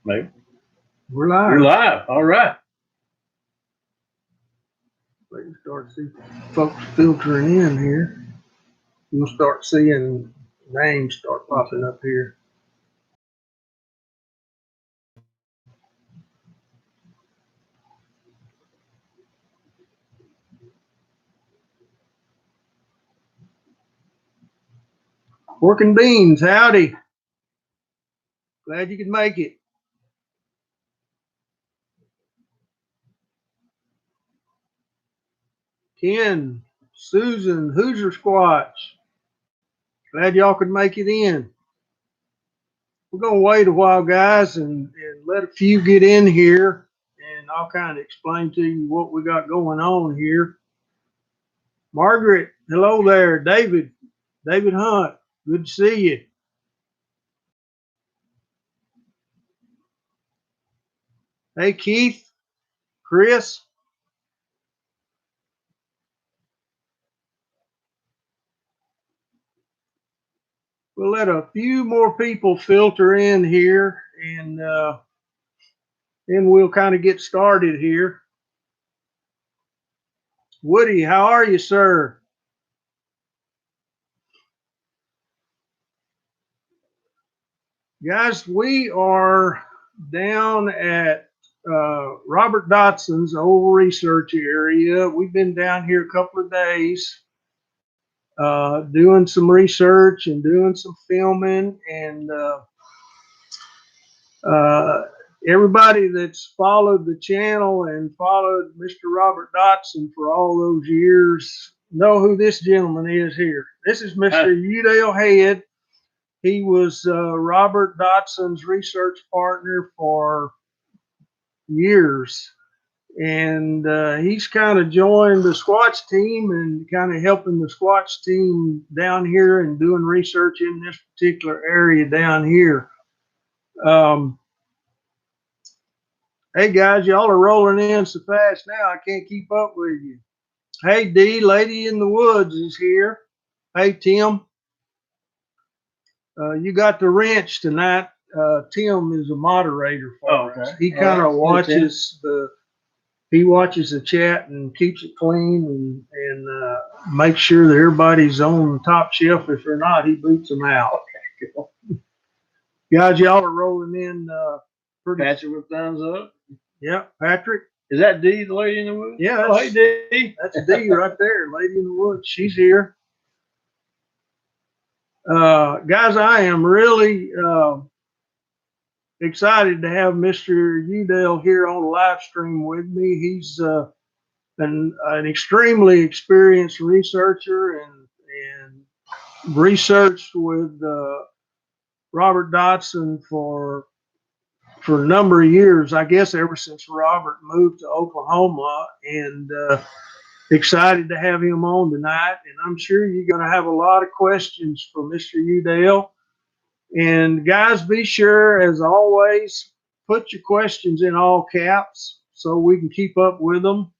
Maybe. We're live. You're live. All right. Let me start to see folks filtering in here. You'll start seeing names start popping up here. Working Beans, howdy. Glad you could make it. Ken, Susan, Hoosier Squatch. Glad y'all could make it in. We're going to wait a while, guys, and let a few get in here, and I'll kind of explain to you what we got going on here. Margaret, hello there. David Hunt, good to see you. Hey, Keith, Chris. We'll let a few more people filter in here, and then we'll kind of get started here. Woody, how are you, sir? Guys, we are down at Robert Dodsons' old research area. We've been down here a couple of days doing some research and doing some filming, and everybody that's followed the channel and followed Mr. Robert Dodson for all those years know who this gentleman is here. This is Mr. Udell Head. He was Robert Dodson's research partner for years, and he's kind of joined the Squatch team and kind of helping the Squatch team down here and doing research in this particular area down here. Hey guys, y'all are rolling in so fast now, I can't keep up with you. Hey D, Lady in the Woods is here. Hey Tim, you got the wrench tonight. Tim is a moderator for us. He kind of watches the chat and keeps it clean and makes sure that everybody's on the top shelf. If they're not, he boots them out. Okay, cool. Guys, y'all are rolling in pretty. Patrick with thumbs up. Yeah, Patrick. Is that D, the Lady in the Woods? Yeah, hey D. That's D right there, Lady in the Woods. She's here. Guys, I am really excited to have Mr. Udell here on the live stream with me. He's an extremely experienced researcher and researched with Robert Dodson for a number of years, I guess ever since Robert moved to Oklahoma, and excited to have him on tonight. And I'm sure you're going to have a lot of questions for Mr. Udell. And guys, be sure, as always, put your questions in all caps so we can keep up with them.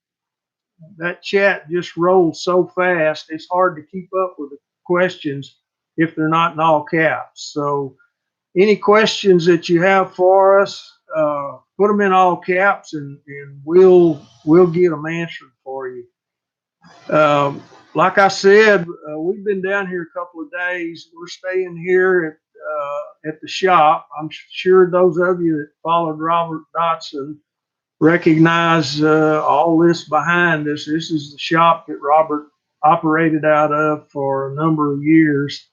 That chat just rolls so fast, it's hard to keep up with the questions if they're not in all caps. So any questions that you have for us, put them in all caps, and we'll get them answered for you. Like I said, we've been down here a couple of days. We're staying here at the shop. I'm sure those of you that followed Robert Dodson recognize all this behind us. This is the shop that Robert operated out of for a number of years.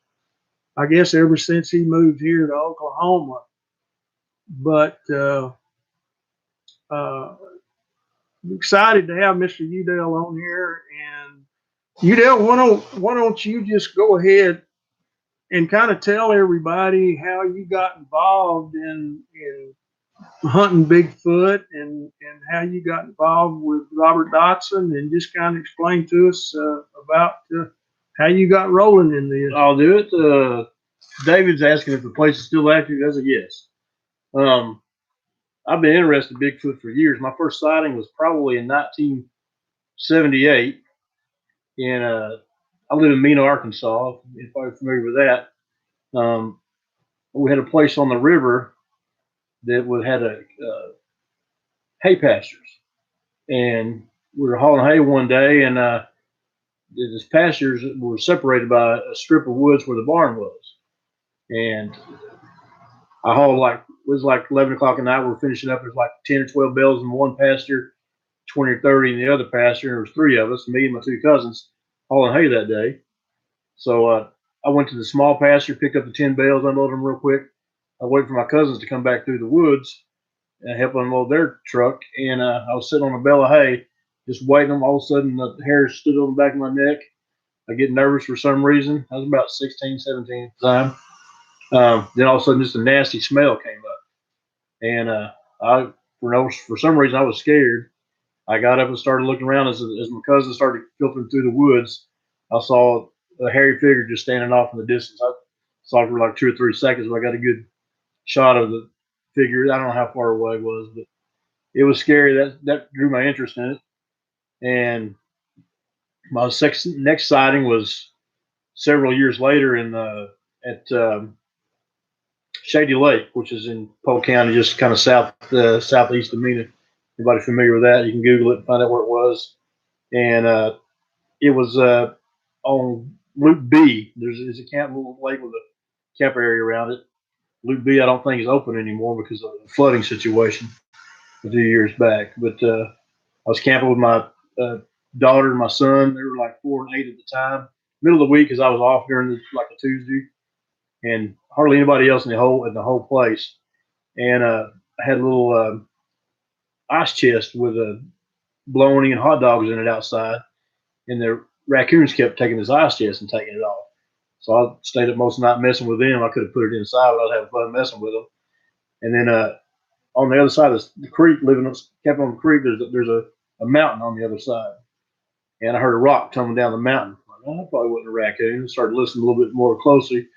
I guess ever since he moved here to Oklahoma. But excited to have Mr. Udell on here. And Udell, why don't you just go ahead and kind of tell everybody how you got involved in hunting Bigfoot and how you got involved with Robert Dodson, and just kind of explain to us about how you got rolling in this. I'll do it. David's asking if the place is still active. That's a yes. I've been interested in Bigfoot for years. My first sighting was probably in 1978. And I live in Mena, Arkansas, if you're familiar with that. We had a place on the river that had a hay pastures, and we were hauling hay one day, and these pastures were separated by a strip of woods where the barn was, and I hauled it was like 11 o'clock at night. We were finishing up. There's like 10 or 12 bales in one pasture, 20 or 30 in the other pasture. And there was three of us, me and my two cousins, hauling hay that day. So I went to the small pasture, picked up the 10 bales, unloaded them real quick. I waited for my cousins to come back through the woods and help unload their truck. And I was sitting on a bale of hay, just waiting them. All of a sudden, the hair stood on the back of my neck. I get nervous for some reason. I was about 16, 17 at the time. Then all of a sudden, just a nasty smell came up. And for some reason, I was scared. I got up and started looking around as my cousin started filtering through the woods. I saw a hairy figure just standing off in the distance. I saw it for like 2 or 3 seconds, but I got a good shot of the figure. I don't know how far away it was, but it was scary. That drew my interest in it. And my next sighting was several years later at Shady Lake, which is in Polk County, just kind of southeast of Mena. Anybody familiar with that? You can Google it and find out where it was. And it was on Loop B. There's a little lake with a camp area around it. Loop B, I don't think is open anymore because of the flooding situation a few years back. But I was camping with my daughter and my son. They were like 4 and 8 at the time. Middle of the week, because I was off during like a Tuesday, and hardly anybody else in the whole place. And I had a little ice chest with a bologna and hot dogs in it outside, and the raccoons kept taking this ice chest and taking it off. So I stayed up most of the night messing with them. I could have put it inside, but I was having fun messing with them. And then on the other side of the creek, kept on the creek, there's a mountain on the other side. And I heard a rock tumbling down the mountain. That probably wasn't a raccoon. I started listening a little bit more closely,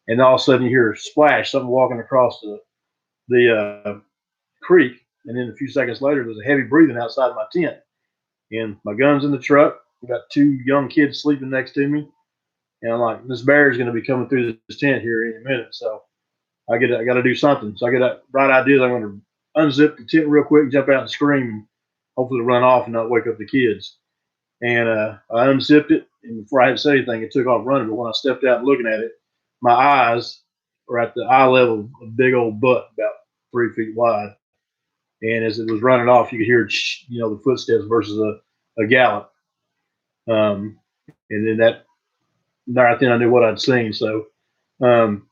and all of a sudden you hear a splash, something walking across the creek. And then a few seconds later, there's a heavy breathing outside my tent. And my gun's in the truck. I got 2 young kids sleeping next to me. And I'm like, this bear is going to be coming through this tent here in a minute. So I got to do something. So I get a bright idea that I'm going to unzip the tent real quick, jump out and scream, and hopefully run off and not wake up the kids. And I unzipped it, and before I had to say anything, it took off running. But when I stepped out and looking at it, my eyes were at the eye level of a big old butt about 3 feet wide. And as it was running off, you could hear, the footsteps versus a gallop. And then right then I knew what I'd seen. So, and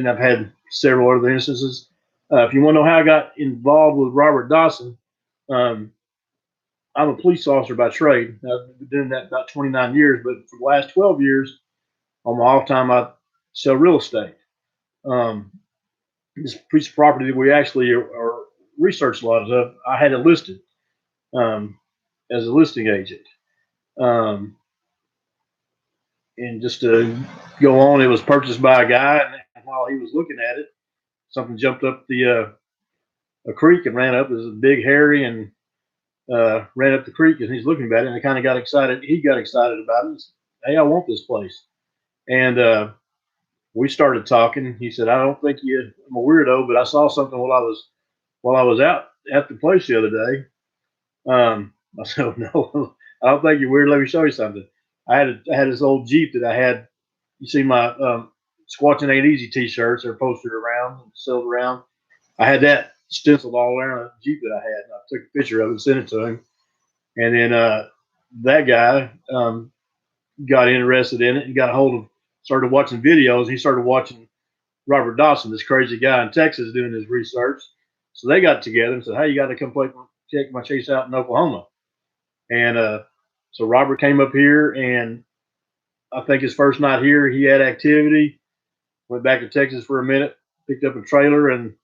I've had several other instances. If you want to know how I got involved with Robert Dodsons, I'm a police officer by trade. I've been doing that about 29 years, but for the last 12 years, on my off time, I sell real estate. This piece of property that we actually are research a lot of, I had it listed as a listing agent. And just to go on, it was purchased by a guy, and while he was looking at it, something jumped up a creek and ran up. It was a big hairy and ran up the creek, and he's looking at it, and he kind of got excited. He got excited about it. Said, hey, I want this place. And we started talking. He said, I don't think I'm a weirdo, but I saw something while I was out at the place the other day. I said, no, I don't think you're weird. Let me show you something. I had this old Jeep that I had. You see my Squatching Ain't Easy t-shirts are posted around and sold around. I had that stenciled all around a Jeep that I had. And I took a picture of it and sent it to him. And then that guy got interested in it and started watching videos. He started watching Robert Dodsons, this crazy guy in Texas doing his research. So they got together and said, hey, you got to come check my chase out in Oklahoma. And so Robert came up here, and I think his first night here, he had activity, went back to Texas for a minute, picked up a trailer and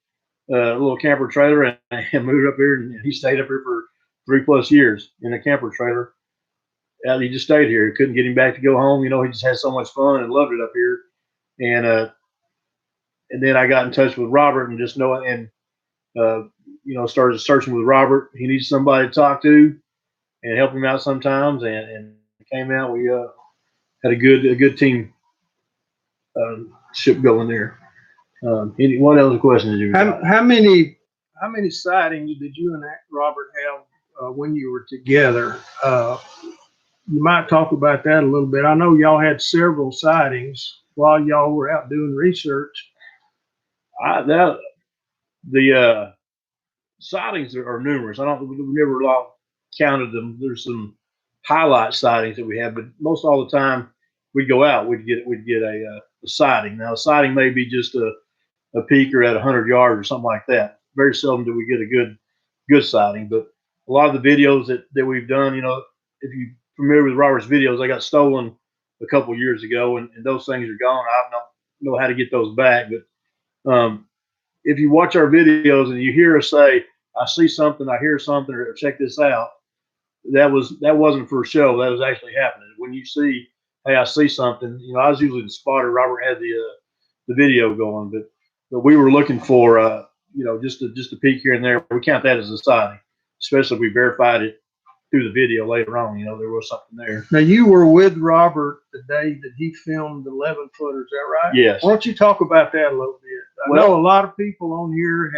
a little camper trailer and moved up here. And he stayed up here for 3+ years in a camper trailer. And he just stayed here. Couldn't get him back to go home. He just had so much fun and loved it up here. And then I got in touch with Robert and just knowing and started searching with Robert. He needs somebody to talk to and help him out sometimes. And came out. We had a good team ship going there. What other questions did you have? How many sightings did you and Robert have when you were together? You might talk about that a little bit. I know y'all had several sightings while y'all were out doing research. The sightings are numerous. We never counted them. There's some highlight sightings that we have, but most all the time we'd go out, we'd get a sighting. Now, a sighting may be just a peaker at 100 yards or something like that. Very seldom do we get a good sighting, but a lot of the videos that we've done, if you're familiar with Robert's videos, they got stolen a couple years ago, and those things are gone. I don't know how to get those back, but if you watch our videos and you hear us say, "I see something," "I hear something," or "check this out," that wasn't for show. That was actually happening. When you see, "Hey, I see something," I was usually the spotter. Robert had the video going, but we were looking for just a peek here and there. We count that as a sighting, especially if we verified it through the video later on. There was something there. Now, you were with Robert the day that he filmed the 11-footer. Is that right? Yes. Why don't you talk about that a little bit? I know a lot of people on here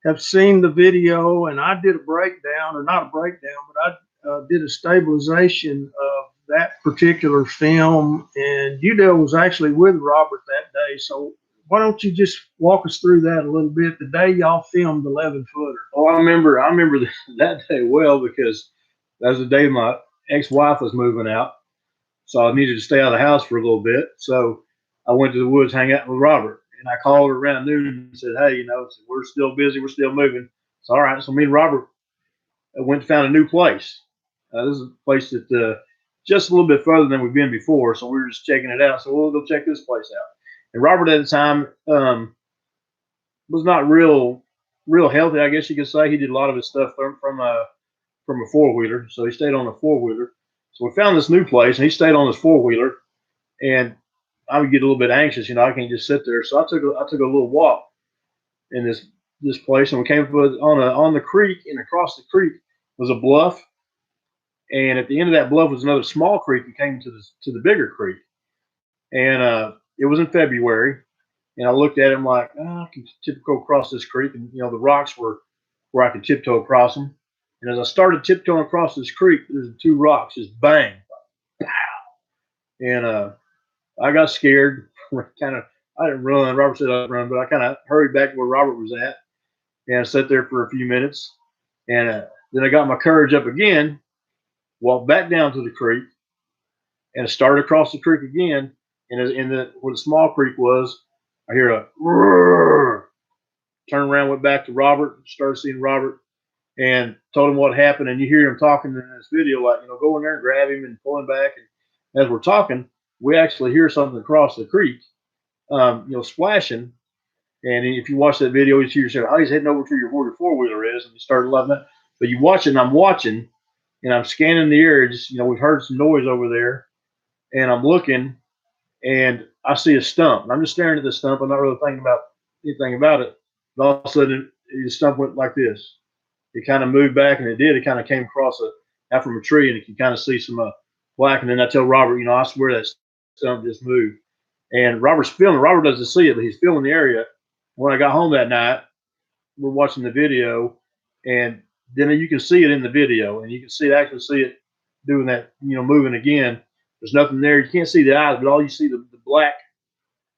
have seen the video, and I did a breakdown, or not a breakdown, but I did a stabilization of that particular film, and Udell was actually with Robert that day. So why don't you just walk us through that a little bit? The day y'all filmed the 11-footer. Oh, I remember that day well, because that was the day my ex-wife was moving out, so I needed to stay out of the house for a little bit. So I went to the woods, hang out with Robert, and I called her around noon and said, "Hey, we're still busy, we're still moving." So all right, so me and Robert went and found a new place. This is a place that just a little bit further than we've been before, so we were just checking it out. So we'll go check this place out. And Robert at the time was not real healthy, I guess you could say. He did a lot of his stuff from a 4-wheeler, so he stayed on a 4-wheeler. So we found this new place, and he stayed on this 4-wheeler, and I would get a little bit anxious. I can't just sit there. So I took a little walk in this place, and we came up on the creek, and across the creek was a bluff, and at the end of that bluff was another small creek that came to the bigger creek, and it was in February, and I looked at him like, I can tiptoe across this creek, and the rocks were where I could tiptoe across them, and as I started tiptoeing across this creek, there's 2 rocks, just bang, pow, and I got scared. I didn't run. Robert said I'd run, but I kind of hurried back to where Robert was at, and I sat there for a few minutes, and then I got my courage up again, walked back down to the creek, and started across the creek again. And where the small creek was, I hear a roar. Turned around, went back to Robert, started seeing Robert, and told him what happened. And you hear him talking in this video, like, go in there and grab him and pull him back. And as we're talking, we actually hear something across the creek, splashing. And if you watch that video, you see yourself, he's heading over to where your 4-wheeler is, and you start loving that. But you watch it, and I'm watching, and I'm scanning the area. Just we've heard some noise over there, and I'm looking, and I see a stump. And I'm just staring at the stump. I'm not really thinking about anything about it. But all of a sudden, the stump went like this. It kind of moved back, and it did. It kind of came across out from a tree, and you can kind of see some black. And then I tell Robert, I swear that stump just moved. And Robert's filming. Robert doesn't see it, but he's filming the area. When I got home that night, we're watching the video, and then you can see it in the video, and you can actually see it doing that, moving again. There's nothing there. You can't see the eyes, but all you see the black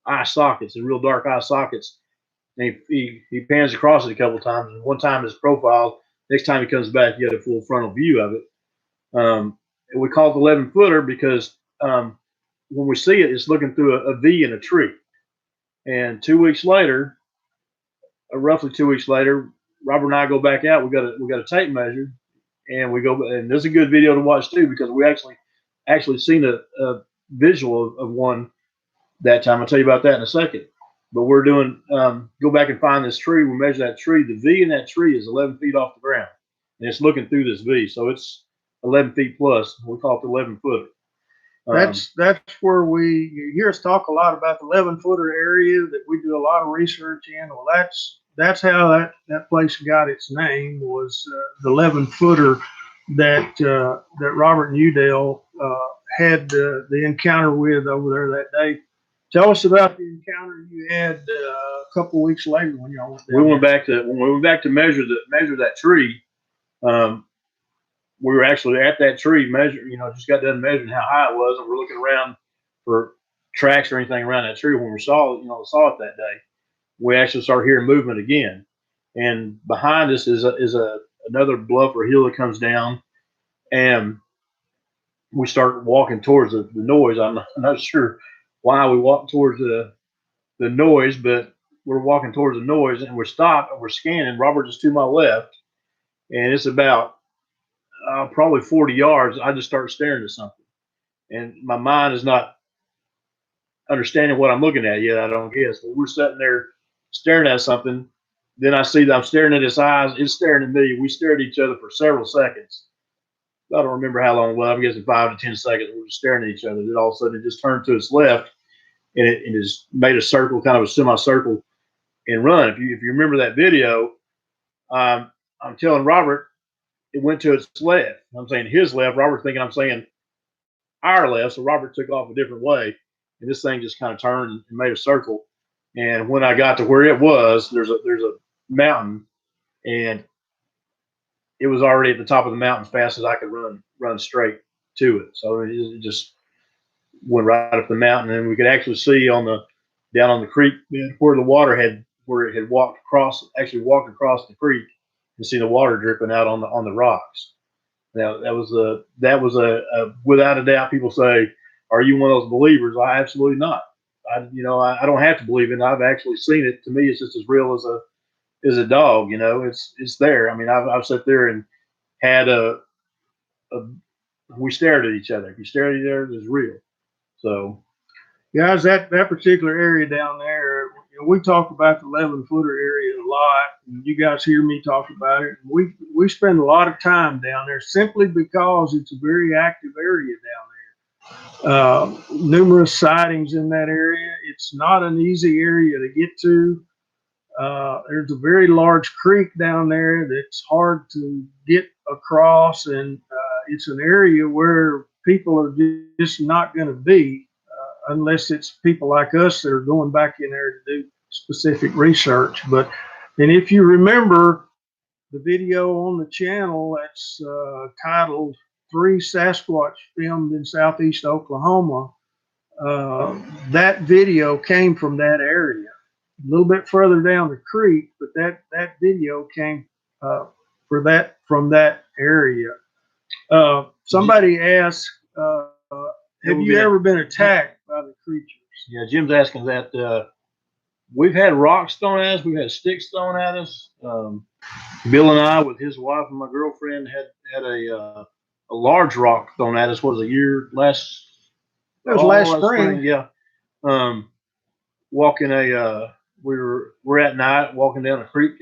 eye sockets, the real dark eye sockets. And he pans across it a couple of times. And one time his profile, next time he comes back, you get a full frontal view of it. And we call it the 11-footer because when we see it, it's looking through a V in a tree. And 2 weeks later, roughly 2 weeks later, Robert and I go back out. We got a tape measure, and we go. And this is a good video to watch too, because we actually seen a visual of one that time. I'll tell you about that in a second. But we're doing go back and find this tree. We measure that tree. The V in that tree is 11 feet off the ground, and it's looking through this V, so it's 11 feet plus. We call it the 11-footer. That's where you hear us talk a lot about the 11-footer area that we do a lot of research in. Well, that's how that place got its name, was the 11-footer that Robert and Udell had the encounter with over there that day. Tell us about the encounter you had a couple weeks later when y'all went down We went there. back to when we went back to measure that tree. Um, we were actually at that tree just got done measuring how high it was, and we're looking around for tracks or anything around that tree. When we saw it that day, we actually started hearing movement again. And behind us is another bluff or hill that comes down, and we start walking towards the noise. I'm not sure why we walked towards the noise, but we're walking towards the noise, and we're stopped and we're scanning. Robert is to my left, and it's about probably 40 yards. I just start staring at something, and my mind is not understanding what I'm looking at yet. I don't guess, but we're sitting there staring at something. Then I see that I'm staring at his eyes. It's staring at me. We stared at each other for several seconds. I don't remember how long it was. I'm guessing 5 to 10 seconds. We're just staring at each other. Then all of a sudden, it just turned to its left, and it just made a circle, kind of a semicircle, and run. If you remember that video, I'm telling Robert it went to its left. I'm saying his left. Robert's thinking I'm saying our left. So Robert took off a different way, and this thing just kind of turned and made a circle. And when I got to where it was, there's a mountain, and it was already at the top of the mountain as fast as I could run straight to it. So it just went right up the mountain, and we could actually see down on the creek where the water where it had walked across the creek, and see the water dripping out on the rocks. Now that was a without a doubt. People say, "Are you one of those believers?" I absolutely not. I don't have to believe it. I've actually seen it. To me, it's just as real as a dog. It's there. I mean, I've sat there and had a we stared at each other. If you stare at each other, it's real. So Guys, that particular area down there, we talk about the 11-footer area a lot. And you guys hear me talk about it. We spend a lot of time down there simply because it's a very active area down there. Numerous sightings in that area. It's not an easy area to get to. There's a very large creek down there that's hard to get across, and it's an area where people are just not going to be unless it's people like us that are going back in there to do specific research. And if you remember the video on the channel that's titled Three Sasquatch Filmed in Southeast Oklahoma, that video came from that area, a little bit further down the creek, but that video came from that area. Somebody asked, have you ever been attacked by the creatures? yeah, Jim's asking that. We've had rocks thrown at us. We've had sticks thrown at us. Bill and I, with his wife and my girlfriend, had a large rock thrown at us. What was a year last? That was last spring. Yeah. Walking we're at night walking down a creek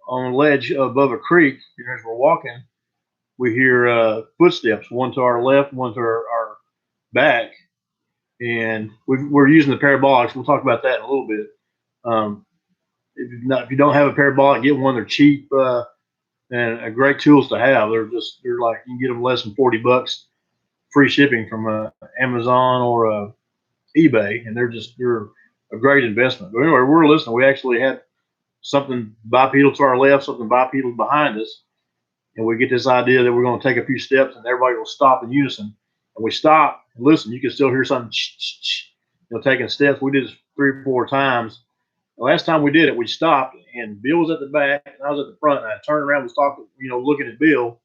on a ledge above a creek. And as we're walking, we hear footsteps, one to our left, one to our back, and we're using the parabolics. We'll talk about that in a little bit. If you don't have a parabolic, get one. They're cheap and great tools to have. They're like you can get them less than $40, free shipping from Amazon or eBay, and they're a great investment. But anyway, we're listening. We actually had something bipedal to our left, something bipedal behind us, and we get this idea that we're going to take a few steps, and everybody will stop in unison. And we stop and listen. You can still hear something, taking steps. We did this 3 or 4 times. The last time we did it, we stopped, and Bill was at the back, and I was at the front. And I turned around, was talking, looking at Bill,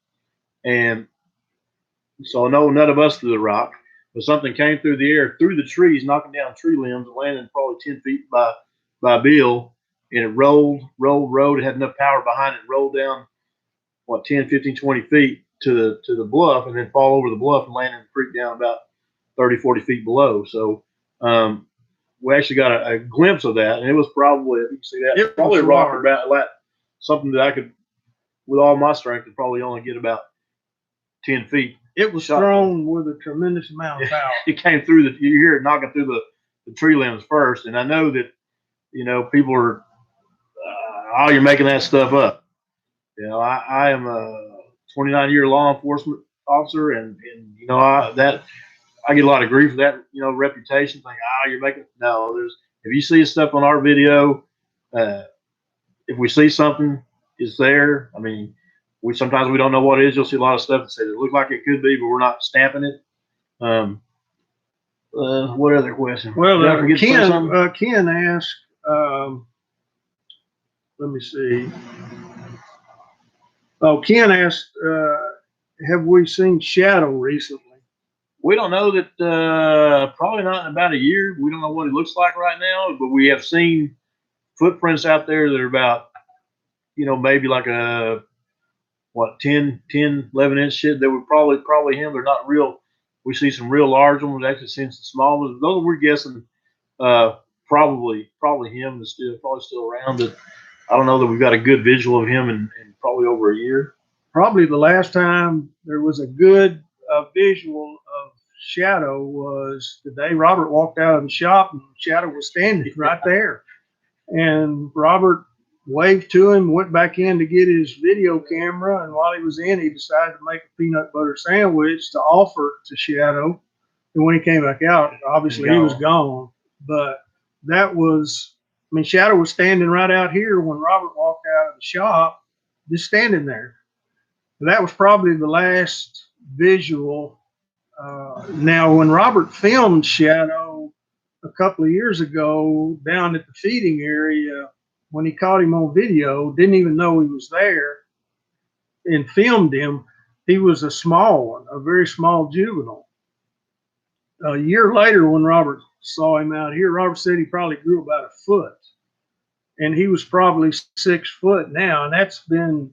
and so no, none of us threw the rock, but something came through the air, through the trees, knocking down tree limbs, landing probably 10 feet by Bill, and it rolled. It had enough power behind it, rolled down 10, 15, 20 feet to the bluff, and then fall over the bluff and land in the creek down about 30, 40 feet below. So we actually got a glimpse of that, and it was probably, if you can see that, It probably a was rock large. about like something that I could, with all my strength, could probably only get about 10 feet. It was thrown with a tremendous amount of power. It came through you hear it knocking through the tree limbs first. And I know that, people are, you're making that stuff up. I am a 29-year law enforcement officer, and I get a lot of grief for that, reputation. Think, you're making no. If you see stuff on our video, if we see something, it's there. I mean, sometimes we don't know what it is. You'll see a lot of stuff that says it looks like it could be, but we're not stamping it. What other question? Well, Ken asked. Let me see. Oh, Ken asked, have we seen Shadow recently? We don't know that. Probably not in about a year. We don't know what he looks like right now, but we have seen footprints out there that are about, maybe like a 10, 11 inch shit. They were probably him. They're not real. We see some real large ones. We've actually seen some small ones. Those we're guessing, probably him is probably still around. But I don't know that we've got a good visual of him in probably over a year. Probably the last time there was a good visual of Shadow was the day Robert walked out of the shop and Shadow was standing right there. And Robert waved to him, went back in to get his video camera, and while he was in, he decided to make a peanut butter sandwich to offer to Shadow. And when he came back out, obviously he was gone. But Shadow was standing right out here when Robert walked out of the shop, just standing there. That was probably the last visual. Now, when Robert filmed Shadow a couple of years ago down at the feeding area, when he caught him on video, didn't even know he was there, and filmed him, he was a small one, a very small juvenile. A year later, when Robert saw him out here, Robert said he probably grew about a foot, and he was probably 6 foot now, and that's been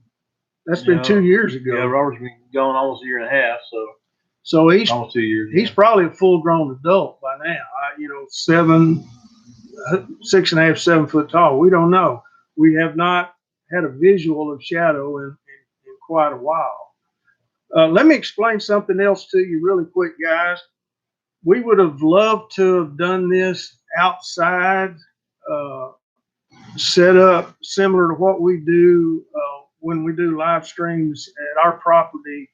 2 years ago. Yeah, Robert's been going almost a year and a half, so he's almost 2 years. He's probably a full-grown adult by now. 6.5, 7 foot tall. We don't know. We have not had a visual of Shadow in quite a while. Let me explain something else to you really quick, guys. We would have loved to have done this outside, set up similar to what we do when we do live streams at our property.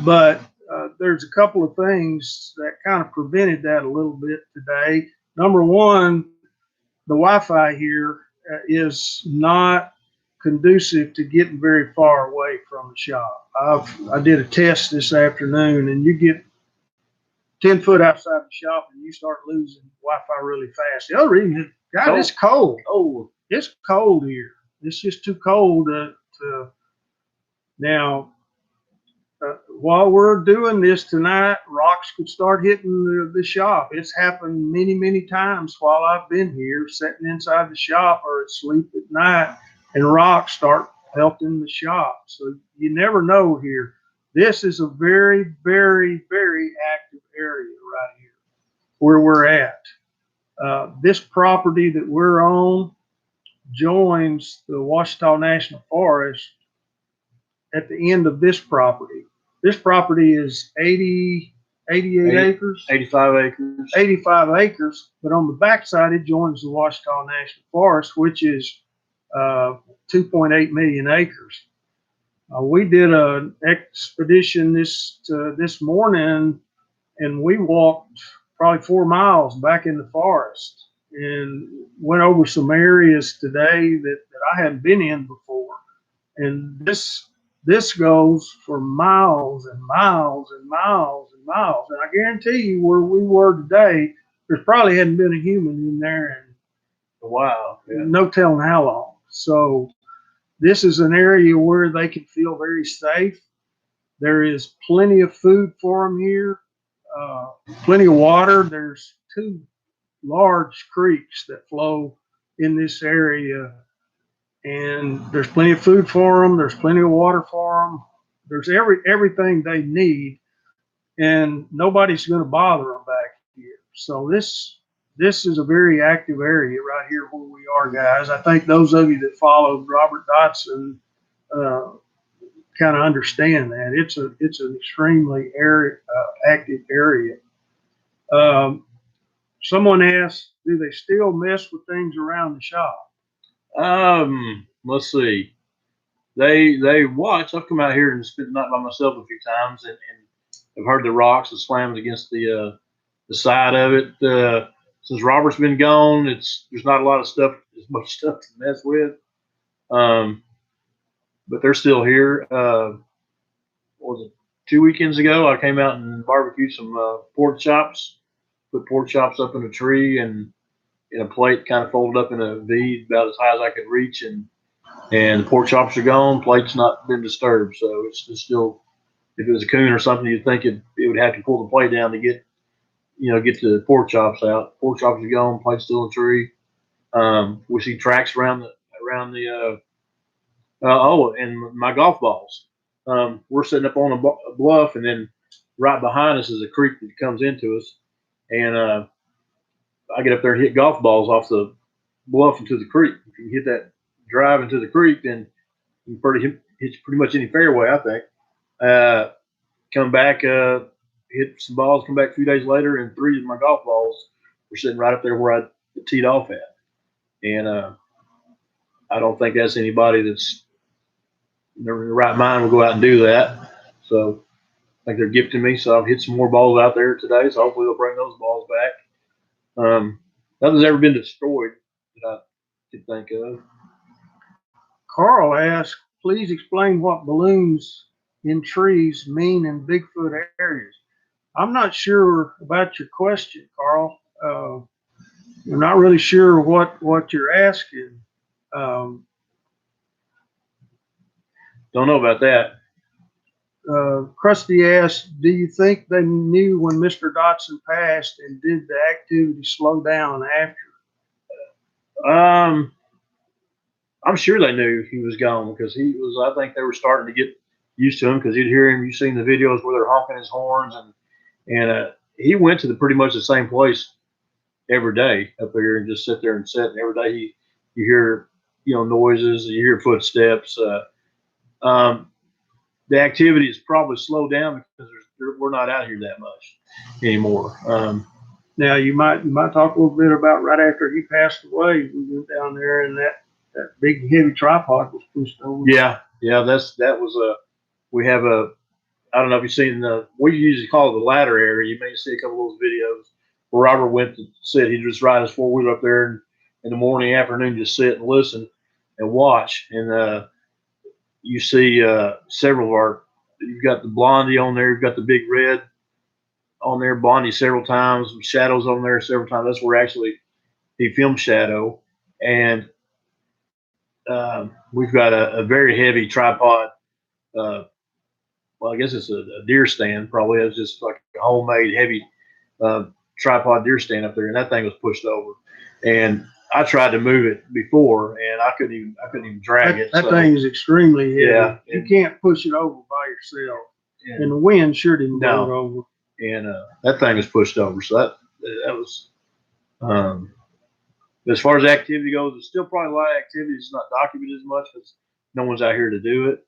But there's a couple of things that kind of prevented that a little bit today. Number one, the Wi-Fi here is not conducive to getting very far away from the shop. I did a test this afternoon, and you get 10 foot outside the shop and you start losing Wi-Fi really fast. The other reason is, God, it's cold. Oh, it's cold here. It's just too cold to now. While we're doing this tonight, rocks could start hitting the shop. It's happened many, many times while I've been here, sitting inside the shop or asleep at night, and rocks start pelting the shop. So you never know here. This is a very, very, very active area right here where we're at. This property that we're on joins the Ouachita National Forest at the end of this property. This property is 88 acres. 85 acres. 85 acres. But on the backside, it joins the Ouachita National Forest, which is 2.8 million acres. We did an expedition this morning, and we walked probably 4 miles back in the forest and went over some areas today that I hadn't been in before. And this goes for miles and miles and miles and miles. And I guarantee you, where we were today, there probably hadn't been a human in there in a while. Yeah. No telling how long. So this is an area where they can feel very safe. There is plenty of food for them here, plenty of water. There's 2 large creeks that flow in this area, and there's plenty of food for them. There's plenty of water for them. There's everything they need, and nobody's going to bother them back here. So this is a very active area right here where we are, guys. I think those of you that followed Robert Dodson kind of understand that it's an extremely active area. Someone asked, do they still mess with things around the shop? Let's see. They watch. I've come out here and spent the night by myself a few times, and I've heard the rocks and slams against the side of it. Since Robert's been gone, there's not a lot of stuff, as much stuff to mess with. But they're still here. What was it, 2 weekends ago? I came out and barbecued some pork chops. Put pork chops up in a tree and in a plate, kind of folded up in a V, about as high as I could reach, and the pork chops are gone. Plate's not been disturbed, so it's still. If it was a coon or something, you'd think it would have to pull the plate down to get the pork chops out. Pork chops are gone. Plate's still in the tree. We see tracks around the and my golf balls. We're sitting up on a bluff, and then right behind us is a creek that comes into us, and I get up there and hit golf balls off the bluff into the creek. If you hit that drive into the creek, then you hit pretty much any fairway, I think. Come back, hit some balls, come back a few days later, and 3 of my golf balls were sitting right up there where I teed off at. And I don't think that's anybody that's in their right mind will go out and do that. So I think they're gifting me. So I've hit some more balls out there today. So hopefully they'll bring those balls back. Nothing's ever been destroyed that I could think of. Carl asked, please explain what balloons in trees mean in Bigfoot areas. I'm not sure about your question, Carl. I'm not really sure what you're asking. Don't know about that. Krusty asked, do you think they knew when Mr. Dodson passed, and did the activity slow down after? I'm sure they knew he was gone because I think they were starting to get used to him because you'd hear him. You've seen the videos where they're honking his horns, and he went to pretty much the same place every day up there and just sit there and sit. And every day you hear noises, you hear footsteps. The activity has probably slowed down because we're not out here that much anymore. Now you might talk a little bit about right after he passed away. We went down there and that big heavy tripod was pushed over. Yeah, that was we have I don't know if you've seen we usually call it the ladder area. You may see a couple of those videos where Robert went to sit. He'd just ride his 4-wheeler up there and in the morning, afternoon, just sit and listen and watch. And you see several of you've got the Blondie on there, you've got the Big Red on there, Blondie several times, Shadow's on there several times. That's where actually he filmed Shadow. And we've got a very heavy tripod. Well, I guess it's a deer stand. Probably it's just like a homemade heavy tripod deer stand up there, and that thing was pushed over. And I tried to move it before, and I couldn't even drag it. That thing is extremely heavy. Yeah, you can't push it over by yourself. And the wind sure didn't blow it over. And that thing was pushed over. So that was. As far as activity goes, there's still probably a lot of activity. It's not documented as much because no one's out here to do it.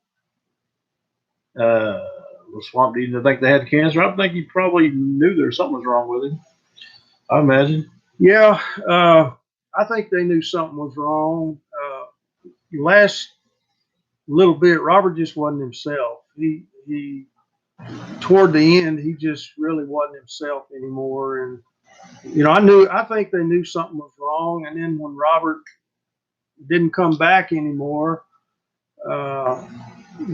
The swamp didn't think they had cancer. I think he probably knew there something was wrong with him. I imagine. Yeah, I think they knew something was wrong. Last little bit, Robert just wasn't himself. He toward the end, he just really wasn't himself anymore. And I think they knew something was wrong. And then when Robert didn't come back anymore,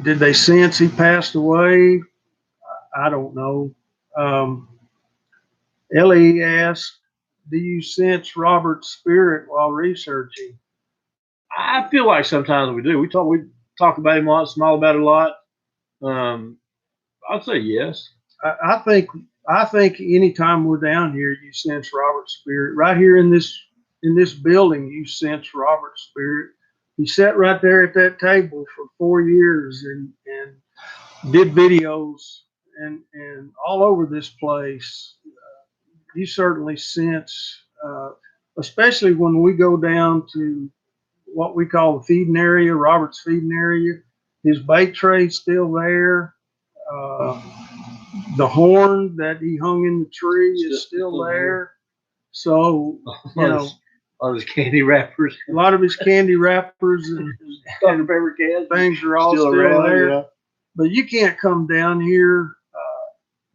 did they sense he passed away? I don't know. Ellie asked, do you sense Robert's spirit while researching? I feel like sometimes we do. We talk about him a lot, smile about it a lot. I'd say yes. I think anytime we're down here, you sense Robert's spirit. Right here in this building, you sense Robert's spirit. He sat right there at that table for 4 years and did videos and all over this place. You certainly sense, especially when we go down to what we call the feeding area, Robert's feeding area. His bait tray's still there. The horn that he hung in the tree is still there. So, a lot of his candy wrappers. A lot of his candy wrappers and Dr. Pepper cans. Things are all still around, there. yeah. But you can't come down here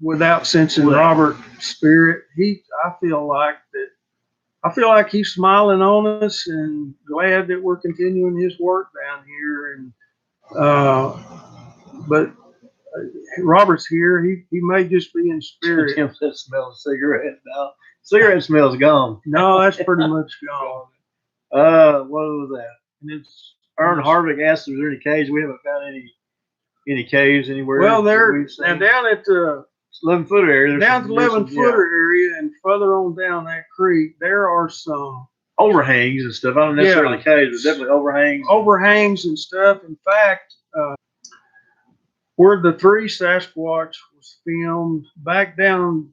without sensing Robert's spirit. I feel like he's smiling on us and glad that we're continuing his work down here. And but Robert's here. He may just be in spirit. Tim said smell of cigarette now. Cigarette smell's gone. No, that's pretty much gone. What was that? And it's Ern Harvick asked if there's any caves. We haven't found any caves anywhere. Well, they're now down at the 11-footer area. Down to 11-footer area, and further on down that creek, there are some overhangs and stuff. I don't necessarily caves, but definitely overhangs and stuff. In fact, where the 3 Sasquatch was filmed, back down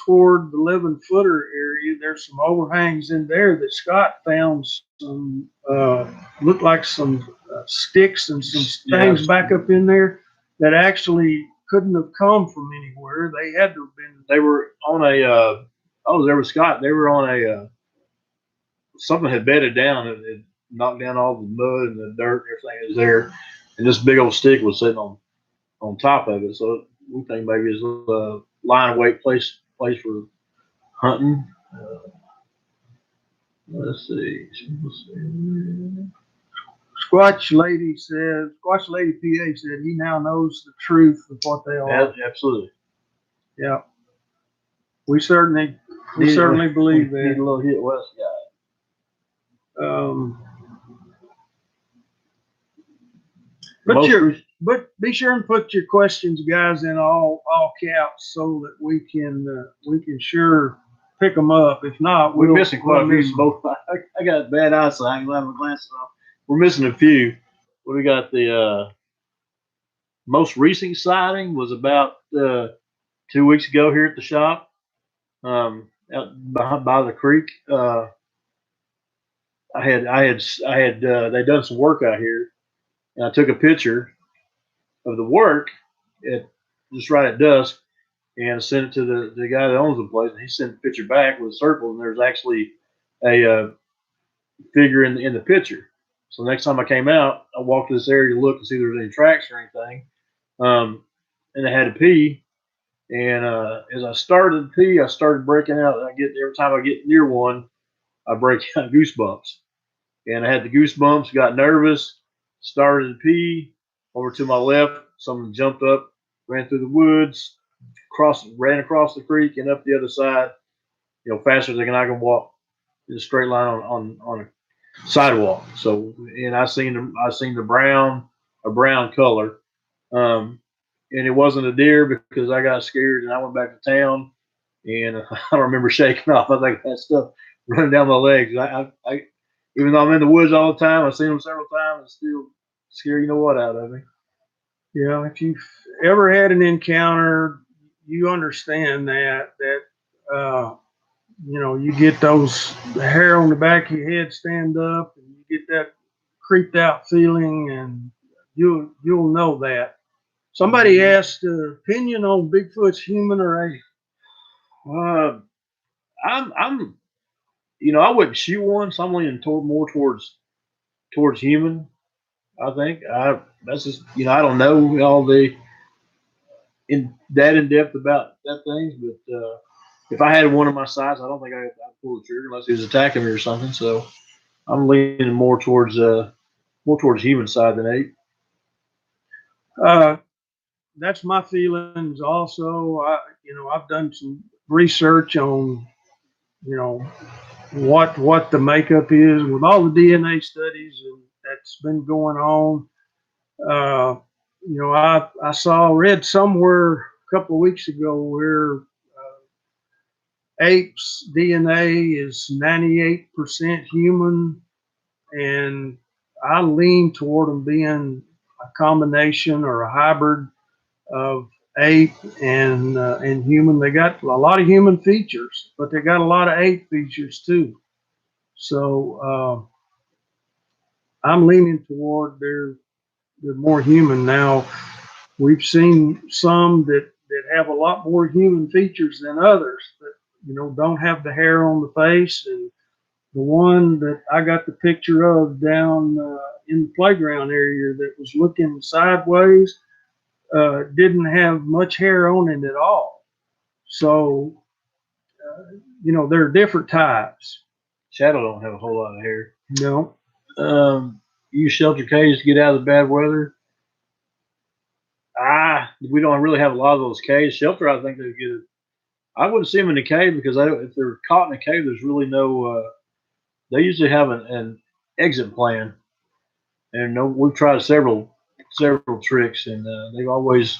toward the 11-footer area, there's some overhangs in there that Scott found some looked like some sticks and some things back up in there that actually couldn't have come from anywhere. They had to have been. They were on a. There was Scott. They were on a. Something had bedded down and it knocked down all the mud and the dirt and everything that was there, and this big old stick was sitting on top of it. So we think maybe it's a line of weight place for hunting. Let's see. Squatch Lady PA said he now knows the truth of what they are. Absolutely. Yeah. We certainly believe that. Need a little hit west guy. But be sure and put your questions, guys, in all caps so that we can sure pick them up. If not, we're missing quite a few. Both I got bad eyesight. I'm having my glasses off. We're missing a few. What we got? The most recent sighting was about 2 weeks ago here at the shop, out by the creek. I had they done some work out here, and I took a picture of the work just right at dusk, and sent it to the guy that owns the place, and he sent the picture back with a circle, and there's actually a figure in the picture. So next time I came out, I walked to this area to look and see if there was any tracks or anything, and I had to pee. And as I started to pee, I started breaking out. Every time I get near one, I break out goosebumps. And I had the goosebumps, got nervous, started to pee. Over to my left, someone jumped up, ran through the woods, ran across the creek and up the other side, faster than I can walk in a straight line on a sidewalk. So, and I seen a brown color. And it wasn't a deer because I got scared and I went back to town, and I don't remember shaking off. I think that stuff running down my legs. I even though I'm in the woods all the time, I've seen them several times, it's still scare out of me. Yeah, if you've ever had an encounter, you understand that you get the hair on the back of your head stand up, and you get that creeped out feeling, and you'll know that. Somebody asked opinion on Bigfoot's human or ape. I'm I wouldn't shoot one, so I'm leaning more towards human. I think that's just I don't know all in depth about that things, but if I had one in my sights, I don't think I'd pull the trigger unless he was attacking me or something. So I'm leaning more towards human side than ape. That's my feelings. Also, I've done some research on what the makeup is with all the DNA studies that's been going on. I read somewhere a couple of weeks ago where apes' DNA is 98% human, and I lean toward them being a combination or a hybrid of ape and human. They got a lot of human features, but they got a lot of ape features too. So I'm leaning toward they're more human. Now, we've seen some that have a lot more human features than others, but don't have the hair on the face. And the one that I got the picture of down in the playground area that was looking sideways, didn't have much hair on it at all. So, there are different types. Shadow don't have a whole lot of hair. No. Use shelter cages to get out of the bad weather. We don't really have a lot of those caves. Shelter, I think they get. I wouldn't see them in the cave because if they're caught in a cave, there's really no. They usually have an exit plan, and we've tried several tricks, and they've always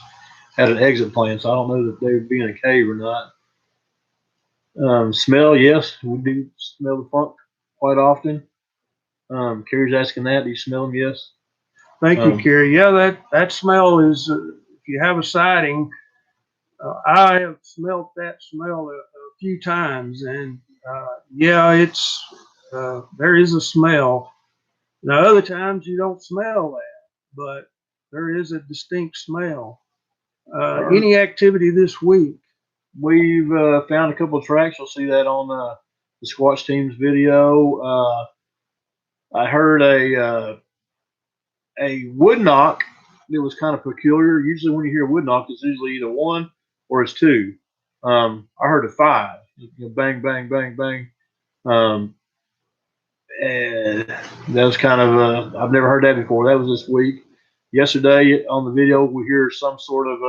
had an exit plan. So I don't know that they would be in a cave or not. Smell, yes, we do smell the funk quite often. Carrie's asking that. Do you smell them? Yes. Thank you, Carrie. Yeah, that smell is, if you have a sighting, I have smelt that smell a few times, and yeah, there is a smell. Now, other times you don't smell that, but there is a distinct smell. Any activity this week? We've found a couple of tracks. You'll see that on the Squatch Team's video. I heard a wood knock that was kind of peculiar. Usually, when you hear a wood knock, it's usually either one or it's two. I heard a five. Bang, bang, bang, bang. And that was kind of I've never heard that before. That was this week. Yesterday on the video, we hear some sort of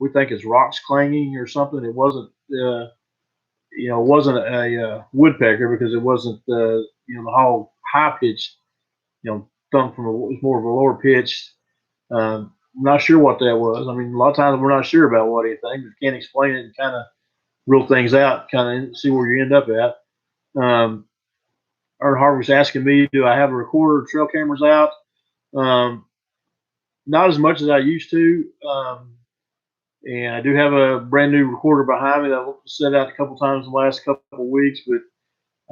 we think it's rocks clanging or something. It wasn't. It wasn't a woodpecker because it wasn't the whole high pitched thump from it was more of a lower pitch. I'm not sure what that was. I mean, a lot of times we're not sure about what anything, but can't explain it and kind of rule things out, kind of see where you end up at. Earnhardt was asking me, do I have a recorder, trail cameras out? Not as much as I used to. And I do have a brand new recorder behind me that I've set out a couple times in the last couple of weeks, but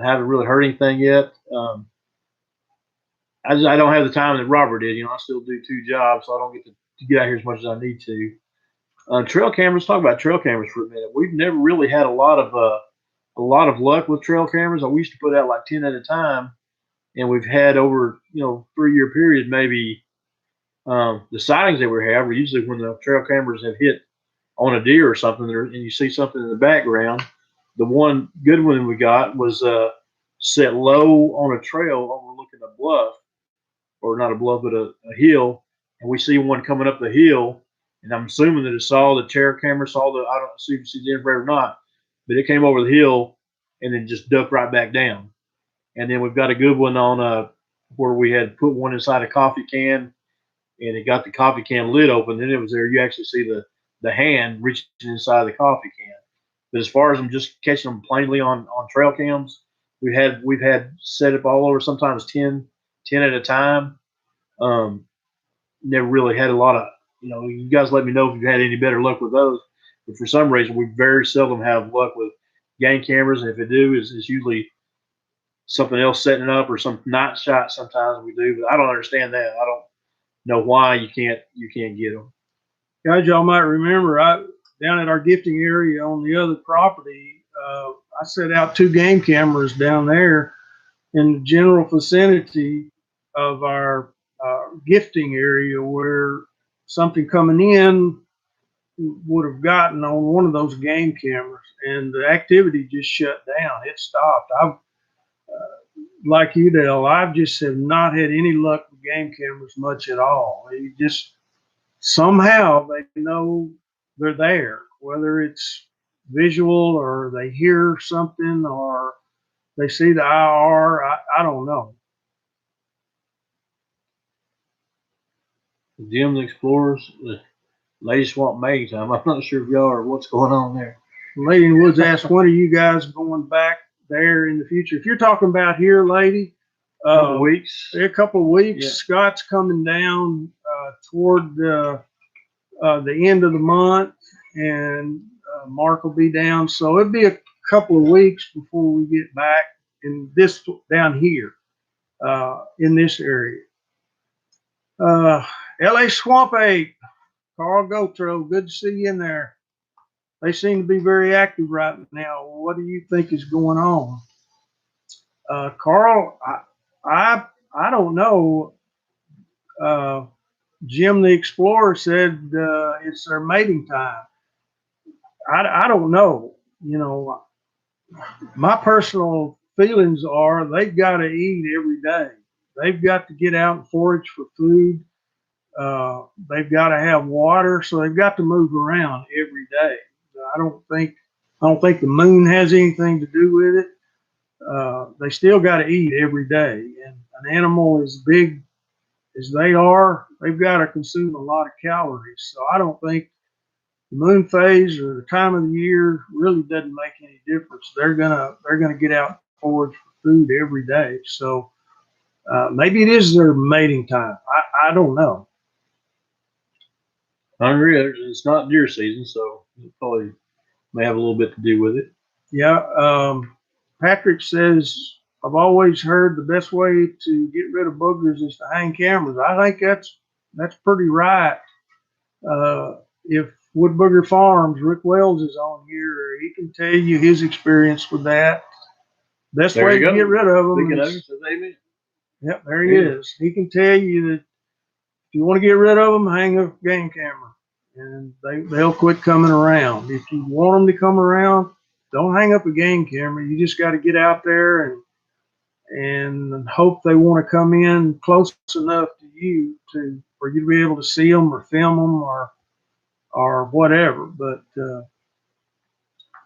I haven't really heard anything yet. I don't have the time that Robert did. I still do two jobs, so I don't get to get out here as much as I need to. Trail cameras. Talk about trail cameras for a minute. We've never really had a lot of luck with trail cameras. We used to put out like 10 at a time, and we've had over 3-year period maybe. The sightings that we have are usually when the trail cameras have hit on a deer or something, and you see something in the background. The one good one we got was set low on a trail overlooking a bluff, or not a bluff, but a hill, and we see one coming up the hill, and I'm assuming that it saw the terror camera, I don't see if you see the infrared or not, but it came over the hill and then just ducked right back down. And then we've got a good one on where we had put one inside a coffee can, and it got the coffee can lid open. Then it was there. You actually see the hand reaching inside the coffee can. But as far as them just catching them plainly on trail cams, we've had set up all over, sometimes 10 at a time. Never really had a lot of, you guys let me know if you've had any better luck with those. But for some reason, we very seldom have luck with game cameras. And if it do, it's usually something else setting it up or some night shot sometimes we do. But I don't understand that. I don't know why you can't get them. Guys, y'all might remember, down at our gifting area on the other property, I set out 2 game cameras down there in the general vicinity of our gifting area where something coming in would have gotten on one of those game cameras, and the activity just shut down. It stopped. Like Udell, I've just have not had any luck with game cameras much at all. They just somehow they know they're there, whether it's visual or they hear something or they see the IR. I don't know. Jim the Explorers, the Lady Swamp May time. I'm not sure if y'all are what's going on there. Lady in Woods asked, when are you guys going back there in the future? If you're talking about here, Lady, a couple weeks. A couple of weeks. Yeah. Scott's coming down toward the end of the month, and Mark will be down. So it'll be a couple of weeks before we get back in this down here in this area. LA Swamp Ape, Carl Gotro, good to see you in there. They seem to be very active right now. What do you think is going on? Carl, I don't know. Jim the Explorer said it's their mating time. I don't know. You know, my personal feelings are they've got to eat every day. They've got to get out and forage for food. They've got to have water, so they've got to move around every day. I don't think the moon has anything to do with it. They still got to eat every day, and an animal as big as they are, they've got to consume a lot of calories. So I don't think the moon phase or the time of the year really doesn't make any difference. They're gonna get out and forage for food every day. So maybe it is their mating time. I don't know. Hungry. It's not deer season, so it probably may have a little bit to do with it. Yeah. Patrick says I've always heard the best way to get rid of boogers is to hang cameras. I think that's pretty right. If Wood Booger Farms, Rick Wells is on here. He can tell you his experience with that. Best There way you to go. get rid of them Speaking of is, it, says amen. yep, there he is. He can tell you that if you want to get rid of them, hang a game camera, and they'll quit coming around. If you want them to come around, don't hang up a game camera. You just got to get out there and hope they want to come in close enough to you for you to be able to see them or film them or whatever. But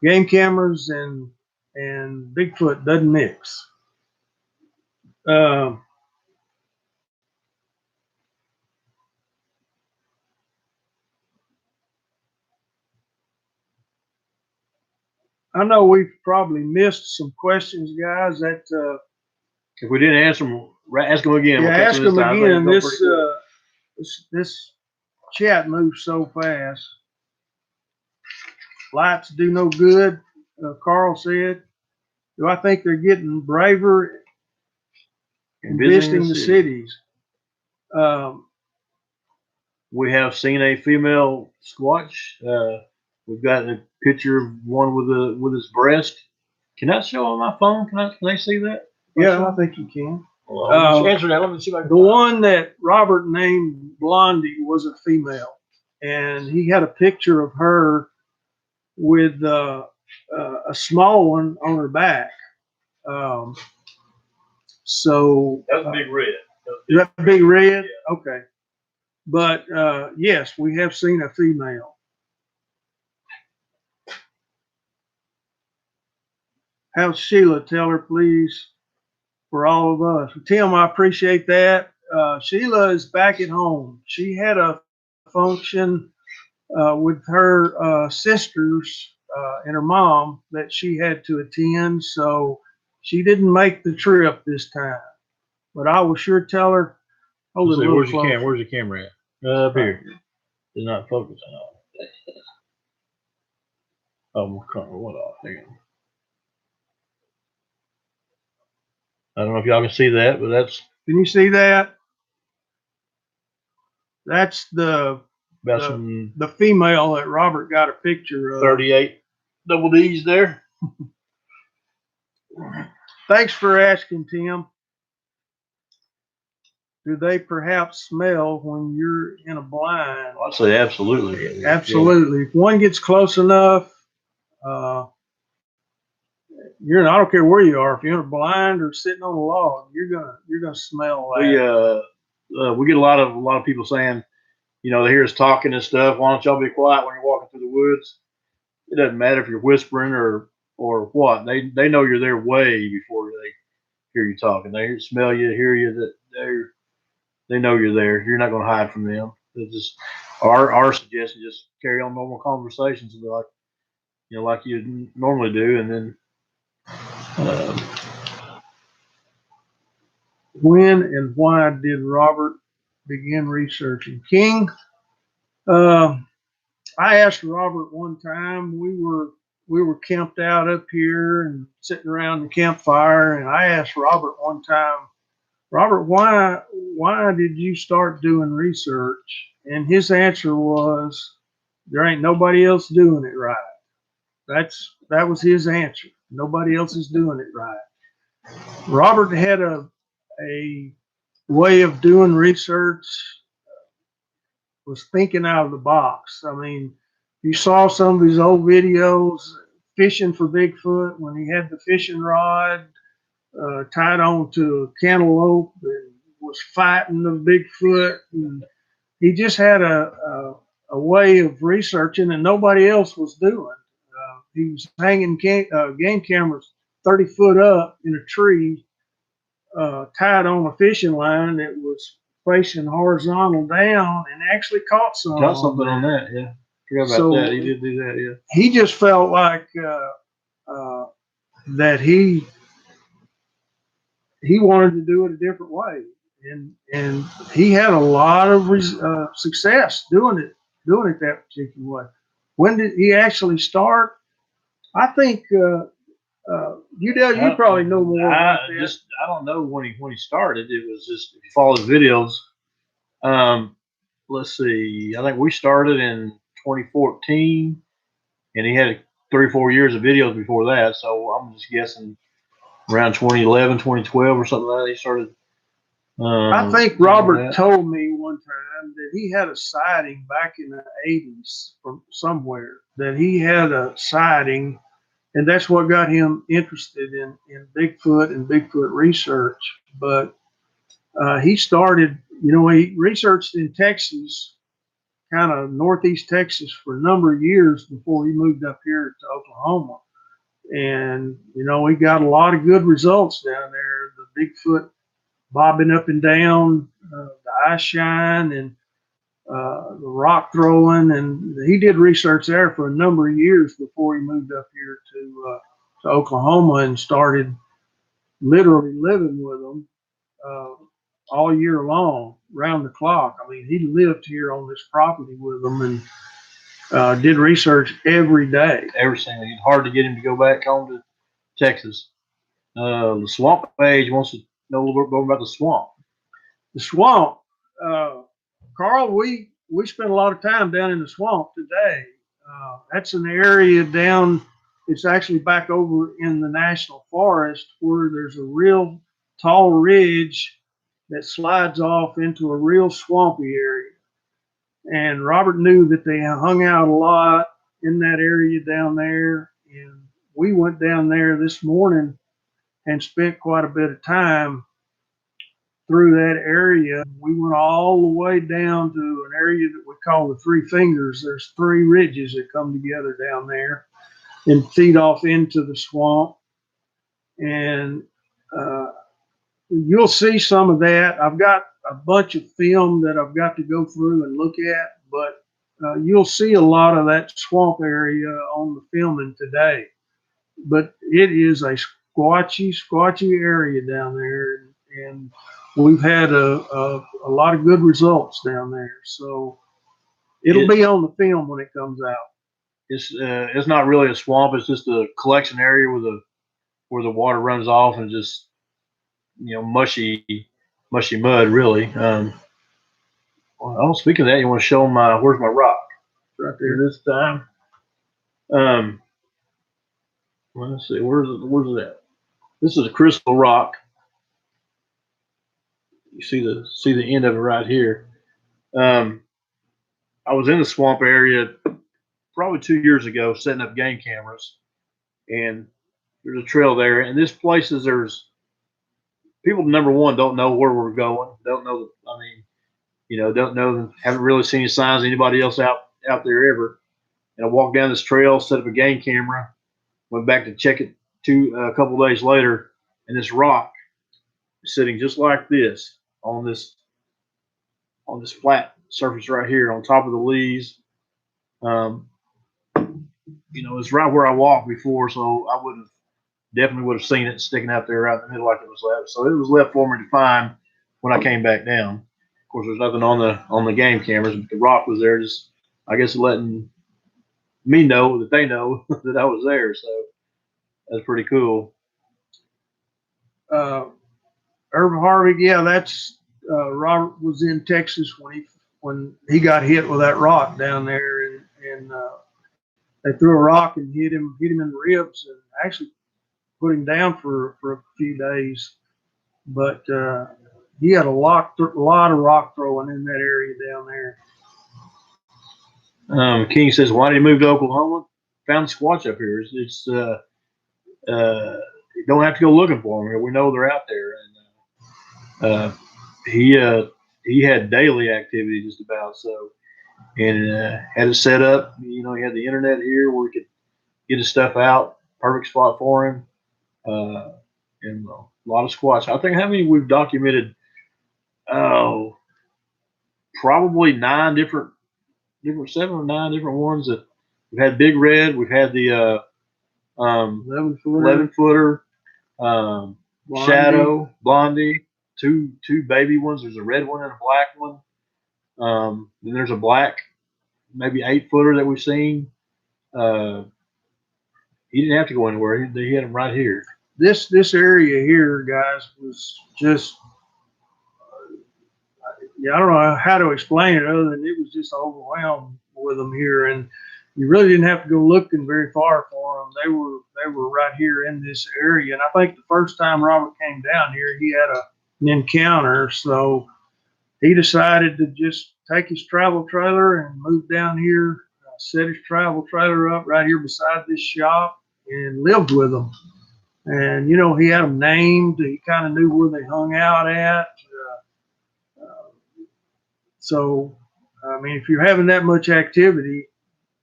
game cameras and Bigfoot doesn't mix. Um, I know we've probably missed some questions, guys. That If we didn't answer them, ask them again. yeah, We'll catch ask them them this time. again. Go pretty quick. This chat moves so fast. Lights do no good. Carl said. Do I think they're getting braver And in visiting the cities? We have seen a female squatch. We've got a picture of one with his breast. Can I show on my phone? Can they see that? Yeah, I think you can. Well, let's answer that. Let me see if I can. The one that Robert named Blondie was a female, and he had a picture of her with a small one on her back. So That was Big Red. Is that Big Red? Yeah. Okay. But yes, we have seen a female. Have Sheila tell her, please, for all of us. Tim, I appreciate that. Sheila is back at home. She had a function with her sisters and her mom that she had to attend, so she didn't make the trip this time. But I will sure tell her. Hold it a little closer. Where's the camera at? Up here. It's not focusing on. Oh, what off? Hang on. I don't know if y'all can see that, but that's. Can you see that? That's the female that Robert got a picture of. 38 double D's there. Thanks for asking, Tim. Do they perhaps smell when you're in a blind? I'd say absolutely. Absolutely. Yeah. If one gets close enough, I don't care where you are. If you're in a blind or sitting on a log, you're gonna smell that. We get a lot of people saying, they hear us talking and stuff. Why don't y'all be quiet when you're walking through the woods? It doesn't matter if you're whispering or what. They know you're there way before they hear you talking. They smell you, hear you. That they know you're there. You're not going to hide from them. It's just our suggestion: just carry on normal conversations and be like, like you normally do, and then. When and why did Robert begin researching King? I asked Robert one time. We were camped out up here and sitting around the campfire, and I asked Robert one time, Robert, why did you start doing research? And his answer was, there ain't nobody else doing it right. That was his answer. Nobody else is doing it right. Robert had a way of doing research was thinking out of the box. I mean, you saw some of his old videos fishing for Bigfoot when he had the fishing rod tied on to a cantaloupe and was fighting the Bigfoot. And he just had a way of researching that nobody else was doing. He was hanging game cameras 30 foot up in a tree, tied on a fishing line that was facing horizontal down, and actually caught some. Got something on that, yeah. Forgot about that. He did do that, yeah. He just felt like that he wanted to do it a different way, and he had a lot of success doing it that particular way. When did he actually start? I think Udell, you probably know more about that. I don't know when he started. It was just, if you follow his videos, let's see, I think we started in 2014, and he had 3 or 4 years of videos before that. So I'm just guessing around 2011, 2012 or something like that, he started. I think Robert told me one time that he had a sighting back in the 80s from somewhere, that he had a sighting, and that's what got him interested in Bigfoot and Bigfoot research. But he started, he researched in Texas, kind of northeast Texas, for a number of years before he moved up here to Oklahoma. And, he got a lot of good results down there. The Bigfoot bobbing up and down, the eye shine, and the rock throwing. And he did research there for a number of years before he moved up here to Oklahoma and started literally living with them all year long, round the clock. I mean, he lived here on this property with them and did research every day. Every single day. It's hard to get him to go back home to Texas. The swamp page wants to know a little bit more about the swamp. The swamp, Carl, we spent a lot of time down in the swamp today. That's an area down, it's actually back over in the National Forest where there's a real tall ridge that slides off into a real swampy area. And Robert knew that they hung out a lot in that area down there. And we went down there this morning and spent quite a bit of time through that area. We went all the way down to an area that we call the Three Fingers. There's 3 ridges that come together down there and feed off into the swamp. And you'll see some of that. I've got a bunch of film that I've got to go through and look at, but you'll see a lot of that swamp area on the filming today. But it is a squatchy area down there, and we've had a lot of good results down there. So it'll be on the film when it comes out. It's not really a swamp. It's just a collection area where the water runs off and just, mushy mud, really. Well, speaking of that, you want to show them where's my rock? Right there this time. Let's see, where's it at? This is a crystal rock. You see the end of it right here. I was in the swamp area probably 2 years ago, setting up game cameras, and there's a trail there. And this place there's people, number one, don't know where we're going. Don't know. Don't know. Haven't really seen any signs of anybody else out there ever. And I walked down this trail, set up a game camera, went back to check it a couple of days later, and this rock is sitting just like this on this flat surface right here on top of the leaves. It's right where I walked before, so I definitely would have seen it sticking out there right in the middle like it was left. So it was left for me to find when I came back down. Of course, there's nothing on the game cameras, but the rock was there, just, I guess, letting me know that they know that I was there. So that's pretty cool. Irv Harvey, yeah, that's Robert was in Texas when he got hit with that rock down there, and they threw a rock and hit him in the ribs, and actually put him down for a few days. But he had a lot of rock throwing in that area down there. King says, "Why did he move to Oklahoma? Found Squatch up here. You don't have to go looking for them here. We know they're out there." And he had daily activity just about so, and had it set up. You know, he had the internet here where we could get his stuff out. Perfect spot for him. Uh, and a lot of squats. I think how many we've documented? Oh, probably different 7 or 9 different ones that we've had. Big Red. We've had the 11 footer, Shadow, Blondie, two baby ones. There's a red one and a black one. Then there's a black, maybe 8 footer that we've seen. He didn't have to go anywhere. He had them right here. This area here, guys, was just, I don't know how to explain it other than it was just overwhelmed with them here, and you really didn't have to go looking very far for them. They were right here in this area, and I think the first time Robert came down here, he had an encounter, so he decided to just take his travel trailer and move down here, set his travel trailer up right here beside this shop, and lived with them. And you know, he had them named. He kind of knew where they hung out at. So, I mean, if you're having that much activity,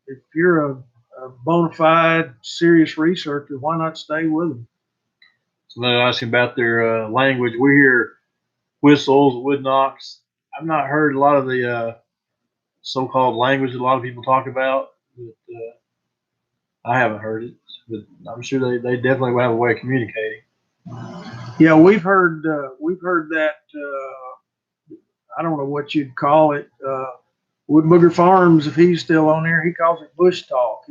if you're a bona fide, serious researcher, why not stay with them? So they're asking about their language. We hear whistles, wood knocks. I've not heard a lot of the so-called language that a lot of people talk about. But, I haven't heard it, but I'm sure they definitely will have a way of communicating. Yeah, we've heard that. I don't know what you'd call it. Wood Booger Farms, if he's still on there, he calls it bush talk.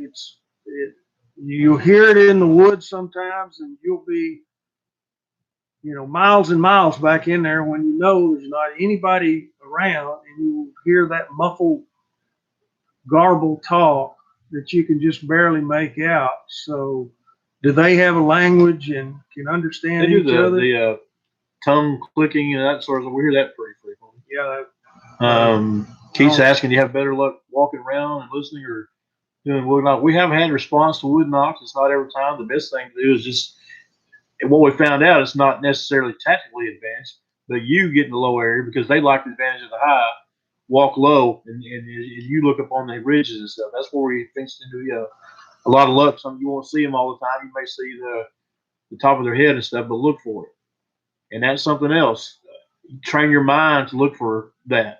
You'll hear it in the woods sometimes, and you'll be, you know, miles and miles back in there when you know there's not anybody around, and you hear that muffled, garbled talk that you can just barely make out. So, do they have a language and can understand each other? The tongue clicking and that sort of. We hear that pretty frequently. Yeah. Keith's asking, do you have better luck walking around and listening or doing wood knocks? We haven't had a response to wood knocks. It's not every time. The best thing to do is just, and what we found out, it's not necessarily tactically advanced, but you get in the low area because they like the advantage of the high, walk low, and you look up on the ridges and stuff. That's where we think into a lot of luck. You won't see them all the time. You may see the top of their head and stuff, but look for it. And that's something else. You train your mind to look for that.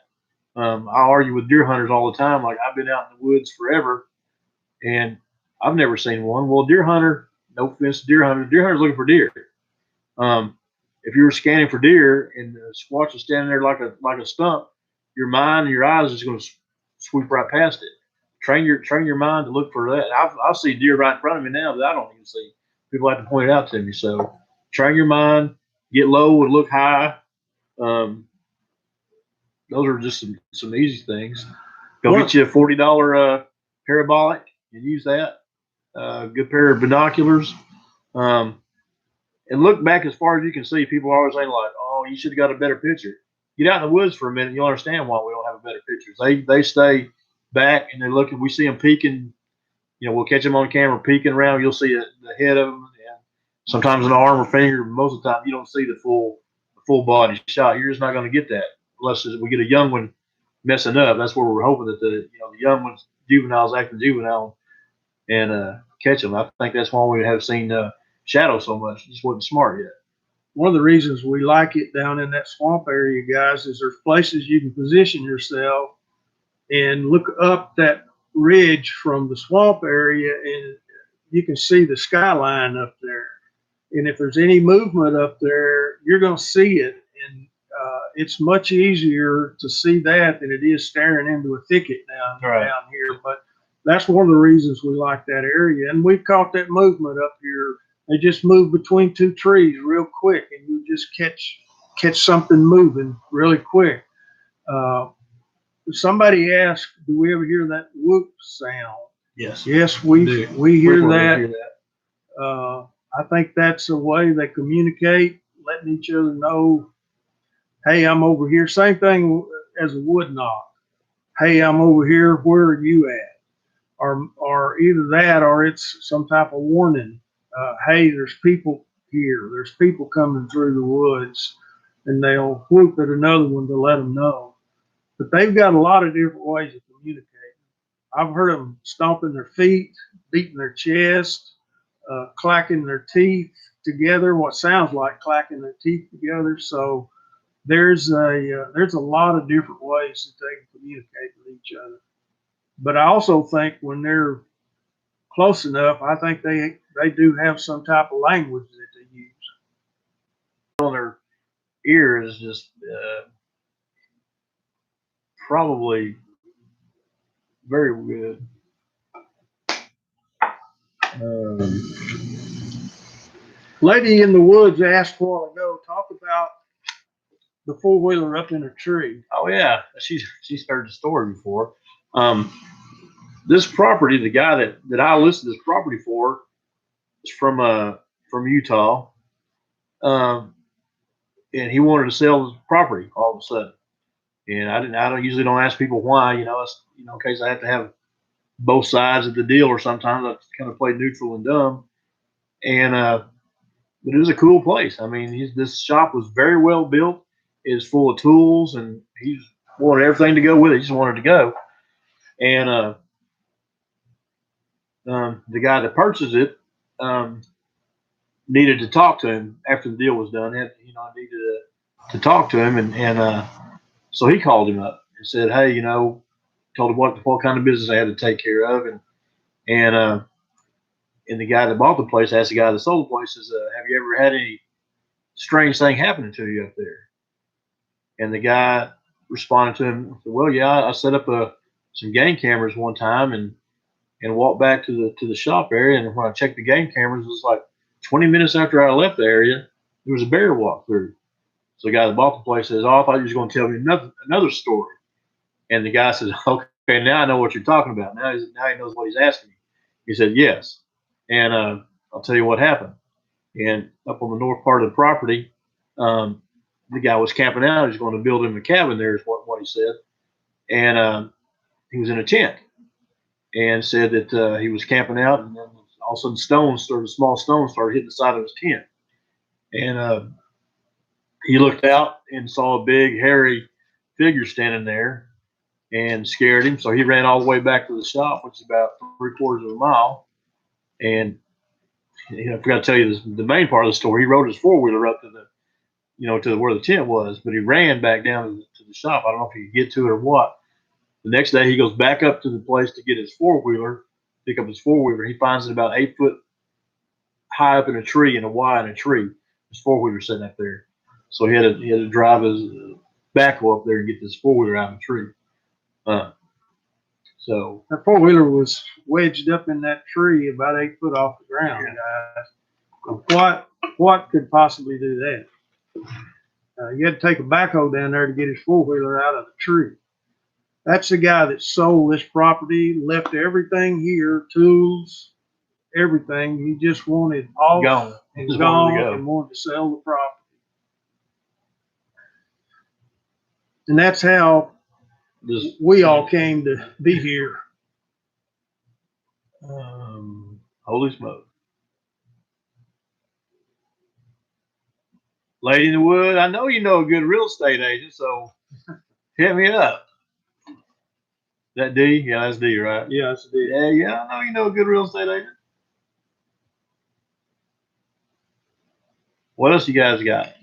I argue with deer hunters all the time. Like, I've been out in the woods forever, and I've never seen one. Well, deer hunter, no offense to deer hunter's looking for deer. If you were scanning for deer and the squatch is standing there like a stump, your mind and your eyes is going to sweep right past it. Train your mind to look for that. I see deer right in front of me now that I don't even see. People have to point it out to me. So train your mind, get low and look high. Those are just some easy things. Go get you a $40 parabolic and use that. Good pair of binoculars. And look back as far as you can see. People are always saying like, "Oh, you should have got a better picture." Get out in the woods for a minute, you'll understand why we don't have a better picture. They stay back and they're looking. We see them peeking. You know, we'll catch them on camera peeking around. You'll see the head of them, and sometimes an arm or finger. Most of the time, you don't see the full body shot. You're just not going to get that unless we get a young one messing up. That's where we're hoping that the young ones, juveniles acting juvenile, and catch them. I think that's why we have seen Shadow so much. It just wasn't smart yet. One of the reasons we like it down in that swamp area, guys, is there's places you can position yourself and look up that ridge from the swamp area, and you can see the skyline up there. And if there's any movement up there, you're going to see it. And it's much easier to see that than it is staring into a thicket down here. But that's one of the reasons we like that area. And we've caught that movement up here. They just move between two trees real quick, and you just catch something moving really quick. Somebody asked, "Do we ever hear that whoop sound?" Yes. Yes, we hear that. I think that's a way they communicate, letting each other know, "Hey, I'm over here." Same thing as a wood knock. hey, I'm over here, where are you at? Or either that, or it's some type of warning. Hey, there's people here. There's people coming through the woods, and they'll whoop at another one to let them know. But they've got a lot of different ways of communicating. I've heard them stomping their feet, beating their chest, clacking their teeth together, what sounds like clacking their teeth together. So there's a lot of different ways that they can communicate with each other. But I also think when they're close enough, I think they do have some type of language that they use. On their ear is just probably very good. Lady in the Woods asked a while ago, talk about the four-wheeler up in a tree. Oh yeah, she's heard the story before. Um, this property, the guy that I listed this property for, is from Utah, um, and he wanted to sell his property all of a sudden. And I don't usually don't ask people why. It's in case I have to have both sides of the deal, or sometimes I kind of play neutral and dumb. And but it was a cool place. I mean, this shop was very well built. It was full of tools, and he wanted everything to go with it. He just wanted to go. And the guy that purchased it needed to talk to him after the deal was done. I needed to talk to him, and so he called him up and said, "Hey, told him what kind of business I had to take care of, and the guy that bought the place asked the guy that sold the place, says, have you ever had any strange thing happening to you up there?" And the guy responded to him, "Well, yeah, I set up some game cameras one time and walked back to the shop area, and when I checked the game cameras, it was like 20 minutes after I left the area, there was a bear walk through." So the guy that bought the place says, "Oh, I thought you was going to tell me another story." And the guy says, "Okay, now I know what you're talking about. Now he knows what he's asking me." He said, "Yes." And I'll tell you what happened. And up on the north part of the property, the guy was camping out. He was going to build him a cabin there, is what he said. And he was in a tent and said that he was camping out, and then all of a sudden small stones started hitting the side of his tent. And he looked out and saw a big, hairy figure standing there and scared him. So he ran all the way back to the shop, which is about 3/4 of a mile. And I forgot to tell you the main part of the story. He rode his four-wheeler up to to where the tent was, but he ran back down to the shop. I don't know if he could get to it or what. The next day, he goes back up to the place to get his four-wheeler, pick up his four-wheeler. He finds it about 8 foot high up in a tree, in a Y in a tree. His four-wheeler sitting up there. So he had to drive his backhoe up there and get this four-wheeler out of the tree. So that four-wheeler was wedged up in that tree about 8 foot off the ground, guys. What could possibly do that? You had to take a backhoe down there to get his four-wheeler out of the tree. That's the guy that sold this property, left everything here, tools, everything. He just wanted off gone. And gone and wanted to sell the property. And that's how we all came to be here. Holy smoke. Lady in the Wood, I know you know a good real estate agent, so hit me up. That D? Yeah, that's D, right? Yeah, that's D. Yeah, I know you know a good real estate agent. What else you guys got?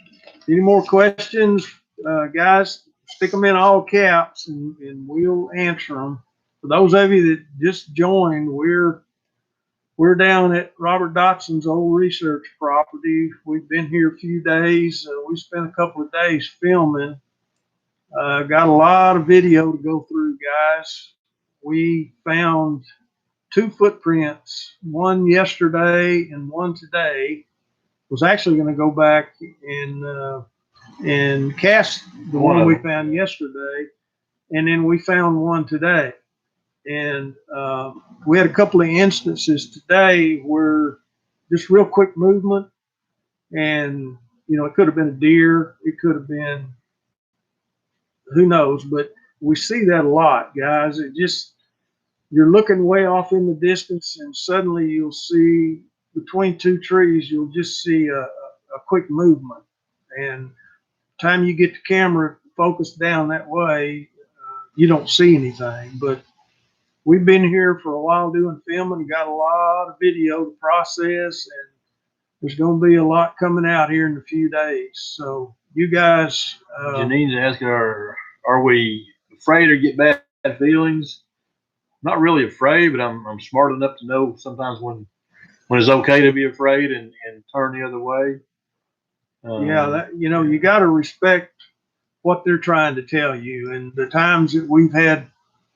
Any more questions, guys? Stick them in all caps, and we'll answer them. For those of you that just joined, we're down at Robert Dodsons' old research property. We've been here a few days. We spent a couple of days filming. Got a lot of video to go through, guys. We found 2 footprints, one yesterday and one today. Was actually going to go back and cast the one we found yesterday, and then we found one today. And we had a couple of instances today where just real quick movement, and it could have been a deer, it could have been who knows, but we see that a lot, guys. It just, you're looking way off in the distance, and suddenly you'll see between two trees, you'll just see a quick movement. And time you get the camera focused down that way, you don't see anything. But we've been here for a while doing filming, got a lot of video to process, and there's going to be a lot coming out here in a few days. So you guys, Janine's asking, are we afraid or get bad feelings? Not really afraid, but I'm smart enough to know sometimes when it's okay to be afraid and turn the other way. yeah, that, you got to respect what they're trying to tell you. And the times that we've had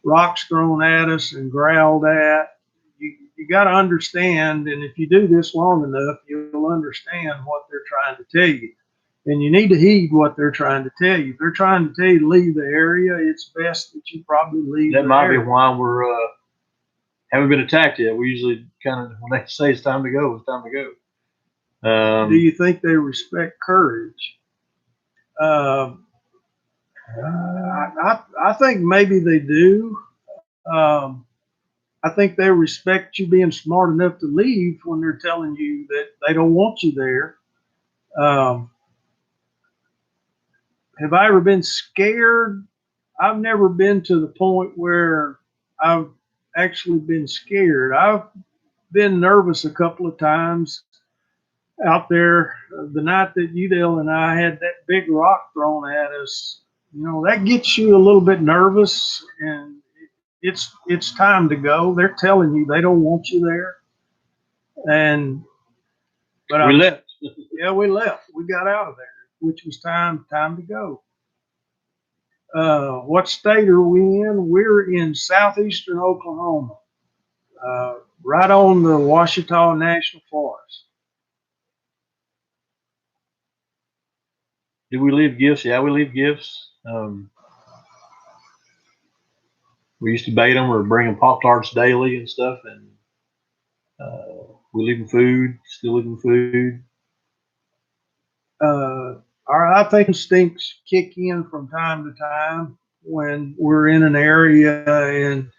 rocks thrown at us and growled at, you got to understand. And if you do this long enough, you'll understand what they're trying to tell you. And you need to heed what they're trying to tell you. If they're trying to tell you to leave the area, it's best that you probably leave. That might be why we're haven't been attacked yet. We usually kind of, when they say it's time to go, it's time to go. Do you think they respect courage? I think maybe they do. I think they respect you being smart enough to leave when they're telling you that they don't want you there. Have I ever been scared? I've never been to the point where I've actually been scared. I've been nervous a couple of times out there. The night that Udell and I had that big rock thrown at us, that gets you a little bit nervous, and it's time to go. They're telling you they don't want you there, but we left. Yeah, we left. We got out of there, which was time to go. What state are we in? We're in southeastern Oklahoma, right on the Ouachita National Forest. Do we leave gifts? Yeah, we leave gifts. We used to bait them or bring them Pop-Tarts daily and stuff, and we leave them food, still leave them food. I think instincts kick in from time to time when we're in an area and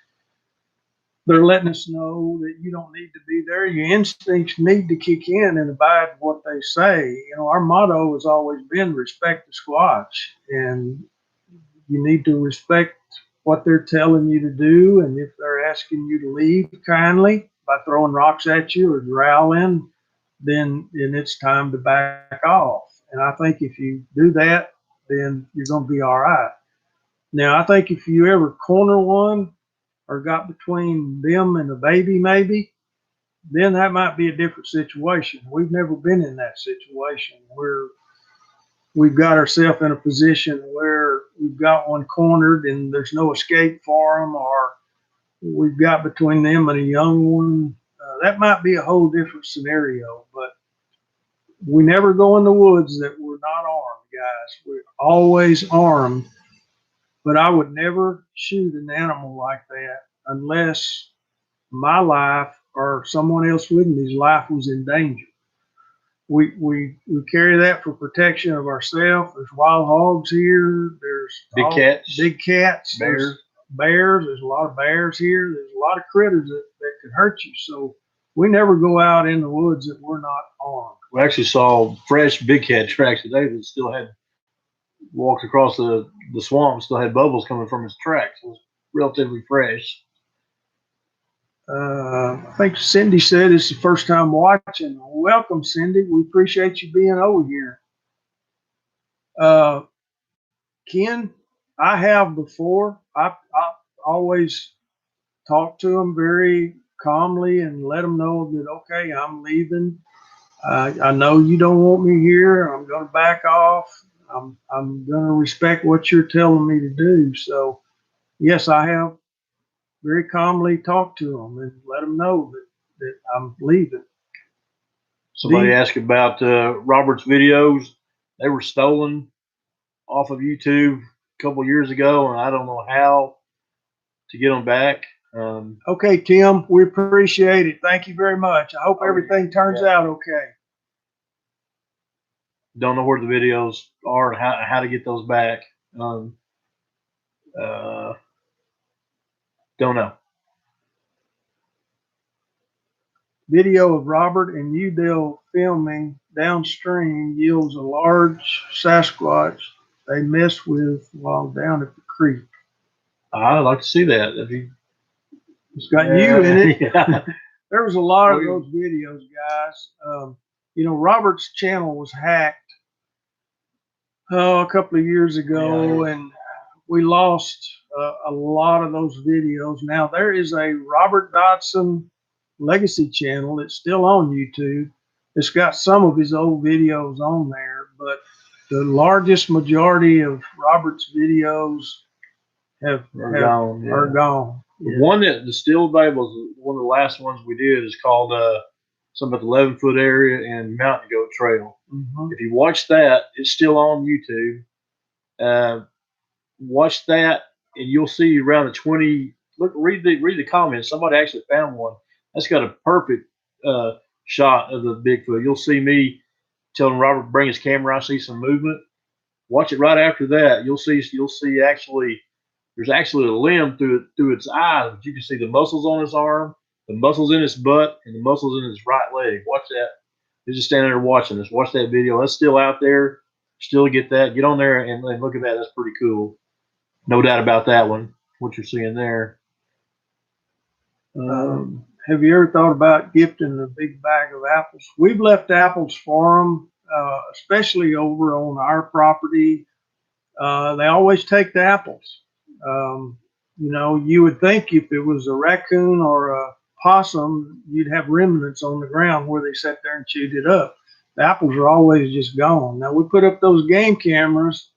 they're letting us know that you don't need to be there. Your instincts need to kick in and abide what they say. Our motto has always been respect the Squatch, and you need to respect what they're telling you to do. And if they're asking you to leave kindly by throwing rocks at you or growling, then it's time to back off. And I think if you do that, then you're going to be all right. Now, I think if you ever corner one or got between them and a baby, maybe, then that might be a different situation. We've never been in that situation where we've got ourselves in a position where we've got one cornered and there's no escape for them, or we've got between them and a young one. That might be a whole different scenario, but we never go in the woods that we're not armed, guys. We're always armed, but I would never shoot an animal like that unless my life or someone else with me's life was in danger. We carry that for protection of ourselves. There's wild hogs here. There's big cats, bears. There's a lot of bears here. There's a lot of critters that could hurt you. So we never go out in the woods that we're not armed. We actually saw fresh big cat tracks today that still had walked across the swamp, still had bubbles coming from his tracks. It was relatively fresh. I think Cindy said it's the first time watching. Welcome, Cindy. We appreciate you being over here. Ken, I have before. I always talk to them very calmly and let them know that, okay, I'm leaving. I know you don't want me here. I'm going to back off. I'm going to respect what you're telling me to do. So, yes, I have very calmly talked to them and let them know that I'm leaving. Somebody asked about Robert's videos. They were stolen off of YouTube a couple of years ago, and I don't know how to get them back. Okay, Tim, we appreciate it. Thank you very much. I hope everything turns out okay. Don't know where the videos are and how to get those back. Don't know. Video of Robert and Udell filming downstream yields a large Sasquatch they mess with while down at the creek. I'd like to see that. If you, It's got you in it. Yeah. There was a lot of those videos, guys. Robert's channel was hacked a couple of years ago, and we lost a lot of those videos. Now there is a Robert Dodson legacy channel. It's still on YouTube. It's got some of his old videos on there, but the largest majority of Robert's videos are gone. The one that is still available is one of the last ones we did is called something at the 11-foot area and Mountain Goat Trail. Mm-hmm. If you watch that, it's still on YouTube. Watch that, and you'll see around the 20. Look, read the comments. Somebody actually found one that's got a perfect shot of the Bigfoot. You'll see me telling Robert to bring his camera. I see some movement. Watch it right after that. You'll see actually. There's actually a limb through its eyes, but you can see the muscles on his arm, the muscles in his butt, and the muscles in his right leg. Watch that. He's just standing there watching us. Watch that video. That's still out there. Still get that. Get on there and look at that. That's pretty cool. No doubt about that one, what you're seeing there. Have you ever thought about gifting a big bag of apples? We've left apples for them, especially over on our property. They always take the apples. You would think if it was a raccoon or a possum, you'd have remnants on the ground where they sat there and chewed it up. The apples are always just gone. Now, we put up those game cameras,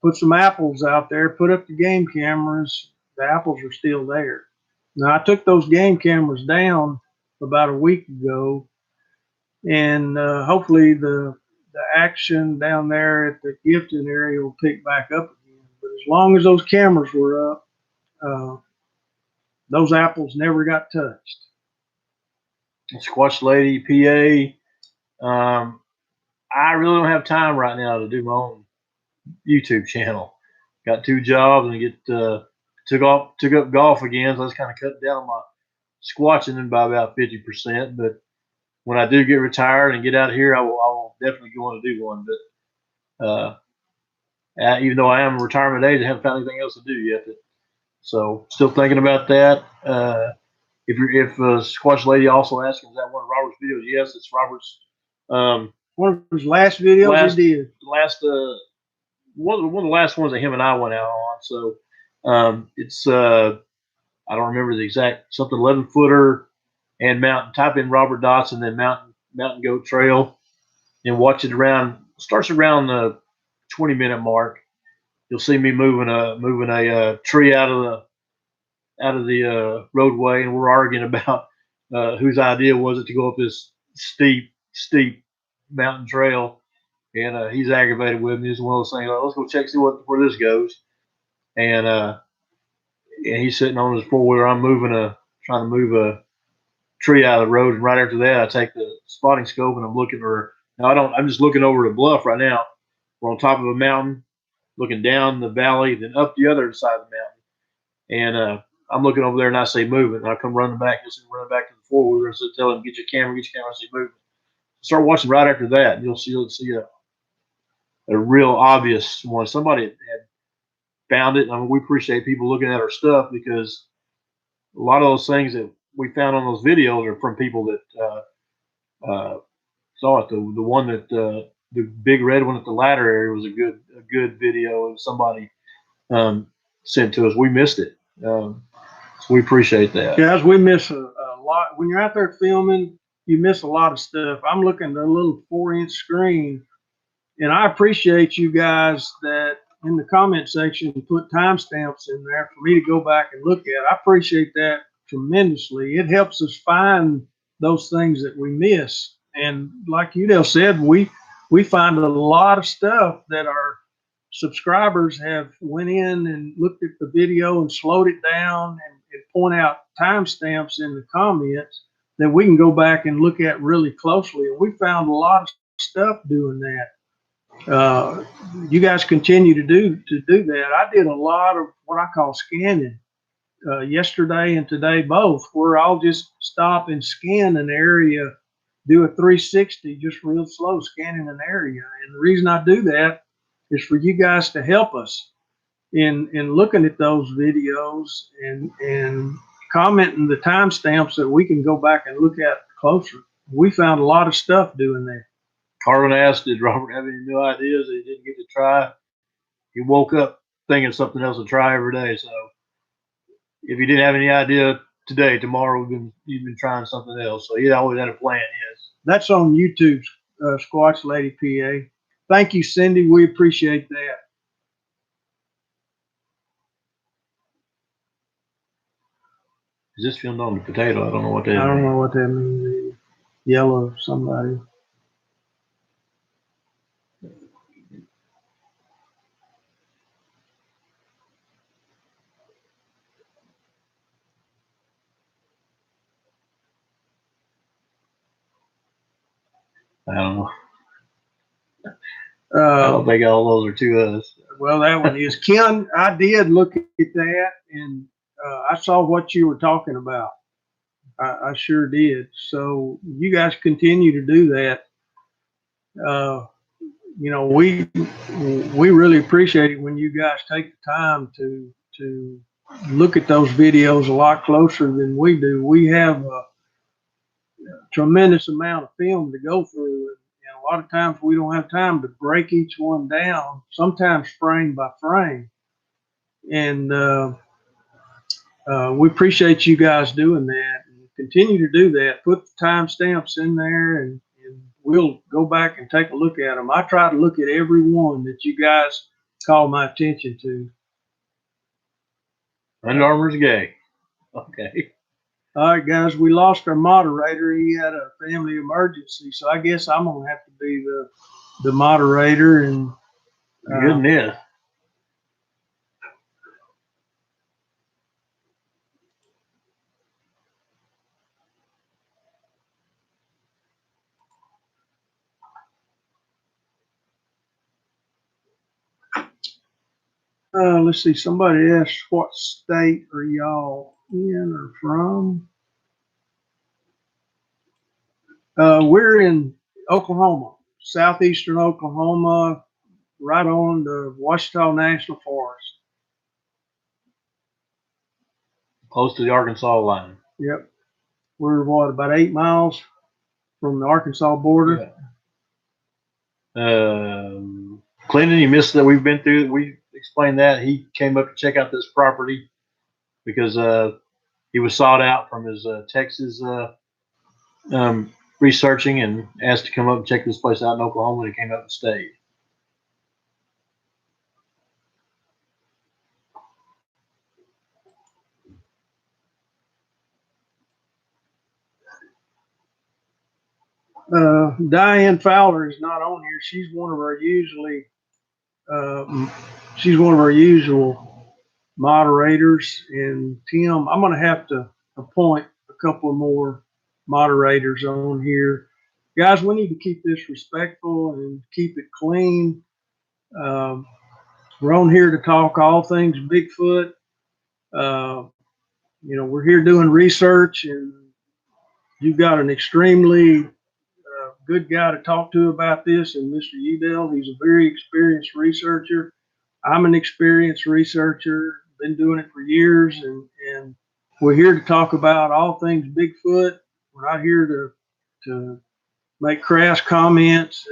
put some apples out there, put up the game cameras. The apples are still there. Now, I took those game cameras down about a week ago, and hopefully the action down there at the gifting area will pick back up again. But as long as those cameras were up, those apples never got touched. Squatch Lady, PA. I really don't have time right now to do my own YouTube channel. Got 2 jobs and took up golf again, so I was kind of cutting down my squatching by about 50%. But when I do get retired and get out of here, I will definitely go on to do one. But even though I am in retirement age, I haven't found anything else to do yet. So still thinking about that. If Squatch Lady also asking, is that one of Robert's videos? Yes, it's Robert's. One of his last videos he did. One of the last ones that him and I went out on. So it's I don't remember the exact something 11-footer and mountain. Type in Robert Dodson, then Mountain Goat Trail, and watch it around. Starts around the 20-minute mark. You'll see me moving a tree out of the roadway, and we're arguing about whose idea was it to go up this steep mountain trail. And he's aggravated with me. It's one of those things. Let's go check see where this goes. And he's sitting on his 4-wheeler. I'm trying to move a tree out of the road. And right after that, I take the spotting scope and I'm looking for. Now I'm just looking over the bluff right now. We're on top of a mountain, looking down the valley, then up the other side of the mountain. And I'm looking over there and I say moving. And I come running back, running back to the 4-wheeler and tell him, get your camera. I say moving. Start watching right after that. And you'll see a real obvious one. Somebody had found it. I mean, we appreciate people looking at our stuff because a lot of those things that we found on those videos are from people that saw it. The one that the big red one at the ladder area was a good video of somebody sent to us. We missed it. So we appreciate that. Guys, we miss a lot. When you're out there filming, you miss a lot of stuff. I'm looking at a little 4-inch screen, and I appreciate you guys that in the comment section put timestamps in there for me to go back and look at. I appreciate that tremendously. It helps us find those things that we miss. And like Udell said, we find a lot of stuff that our subscribers have went in and looked at the video and slowed it down and point out timestamps in the comments that we can go back and look at really closely. And we found a lot of stuff doing that. You guys continue to do that. I did a lot of what I call scanning yesterday and today both, where I'll just stop and scan an area, do a 360, just real slow scanning an area. And the reason I do that is for you guys to help us in looking at those videos and commenting the timestamps that we can go back and look at closer. We found a lot of stuff doing that. Carvin asked, did Robert have any new ideas that he didn't get to try? He woke up thinking something else to try every day. So if you didn't have any idea today, tomorrow you've been trying something else. So he always had a plan. Yes. That's on YouTube, Squatch Lady PA. Thank you, Cindy. We appreciate that. Is this filmed on the potato? I don't know what that means. I don't know what that means. Yellow somebody. I don't know. I Uh, don't think all those are to us. well, that one is. Ken, I did look at that, and I saw what you were talking about. I sure did. So you guys continue to do that. You know, we really appreciate it when you guys take the time to look at those videos a lot closer than we do. We have a tremendous amount of film to go through, and a lot of times we don't have time to break each one down, sometimes frame by frame. And we appreciate you guys doing that. And continue to do that. Put the timestamps in there, and we'll go back and take a look at them. I try to look at every one that you guys call my attention to. Under Armour's gay. Okay. All right, guys, we lost our moderator. He had a family emergency, so I guess I'm gonna have to be the moderator. And Goodness. let's see. Somebody asked, what state are y'all in or from? We're in Oklahoma, southeastern Oklahoma, right on the Ouachita National Forest. Close to the Arkansas line. Yep. We're what, about 8 miles from the Arkansas border? Yeah. Clinton, you missed that we've been through. We explained that. He came up to check out this property because he was sought out from his Texas researching and asked to come up and check this place out in Oklahoma, and he came up and stayed. Diane Fowler is not on here. She's one of our usual moderators. And Tim, I'm going to have to appoint a couple of more moderators on here. Guys, we need to keep this respectful and keep it clean. We're on here to talk all things Bigfoot. You know, we're here doing research, and you've got an extremely good guy to talk to about this, and Mr. Udell. He's a very experienced researcher. I'm an experienced researcher, been doing it for years, and we're here to talk about all things Bigfoot. We're not here to make crass comments.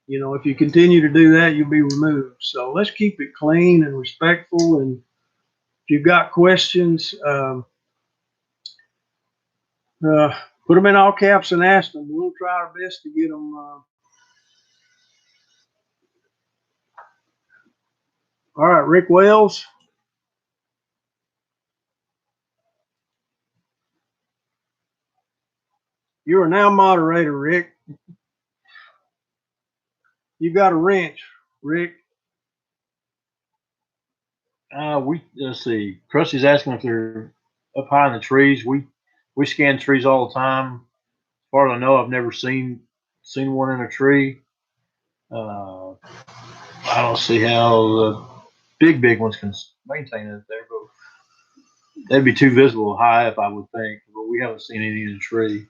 You know, if you continue to do that, you'll be removed. So let's keep it clean and respectful. And if you've got questions, put them in all caps and ask them. We'll try our best to get them. All right, Rick Wells. You are now moderator, Rick. You got a wrench, Rick. Let's see. Krusty's asking if they're up high in the trees. We scan trees all the time. As far as I know, I've never seen one in a tree. I don't see how the big ones can maintain it there, but they'd be too visible high up, I would think. But we haven't seen any in the tree.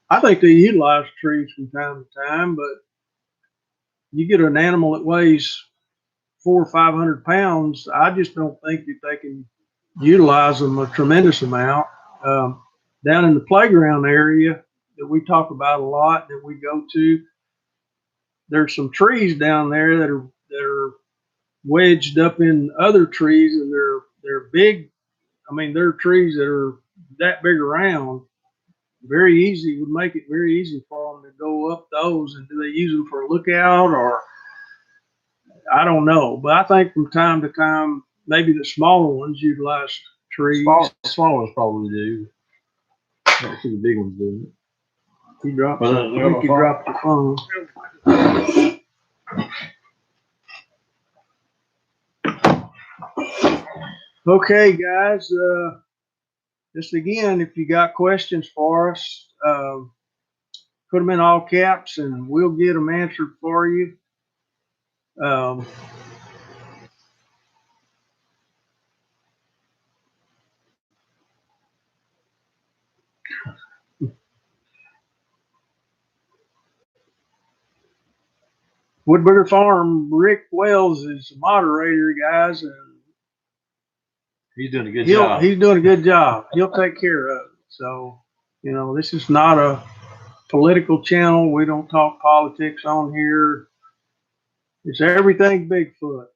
I think they utilize trees from time to time, but you get an animal that weighs 400 or 500 pounds. I just don't think that they can utilize them a tremendous amount. Down in the playground area that we talk about a lot, that we go to, there's some trees down there that are wedged up in other trees, and they're big. I mean, they're trees that are that big around. Very easy, would make it very easy for them to go up those. And do they use them for a lookout, or I don't know. But I think from time to time, maybe the smaller ones utilize trees. Small ones probably do. I don't see the big ones doing it. He dropped. I think he dropped the phone. Okay, guys. Just again, if you got questions for us, put them in all caps, and we'll get them answered for you. Woodburger Farm, Rick Wells is the moderator, guys, and he's doing a good job. He's doing a good job. He'll take care of it. So, this is not a political channel. We don't talk politics on here. It's everything Bigfoot.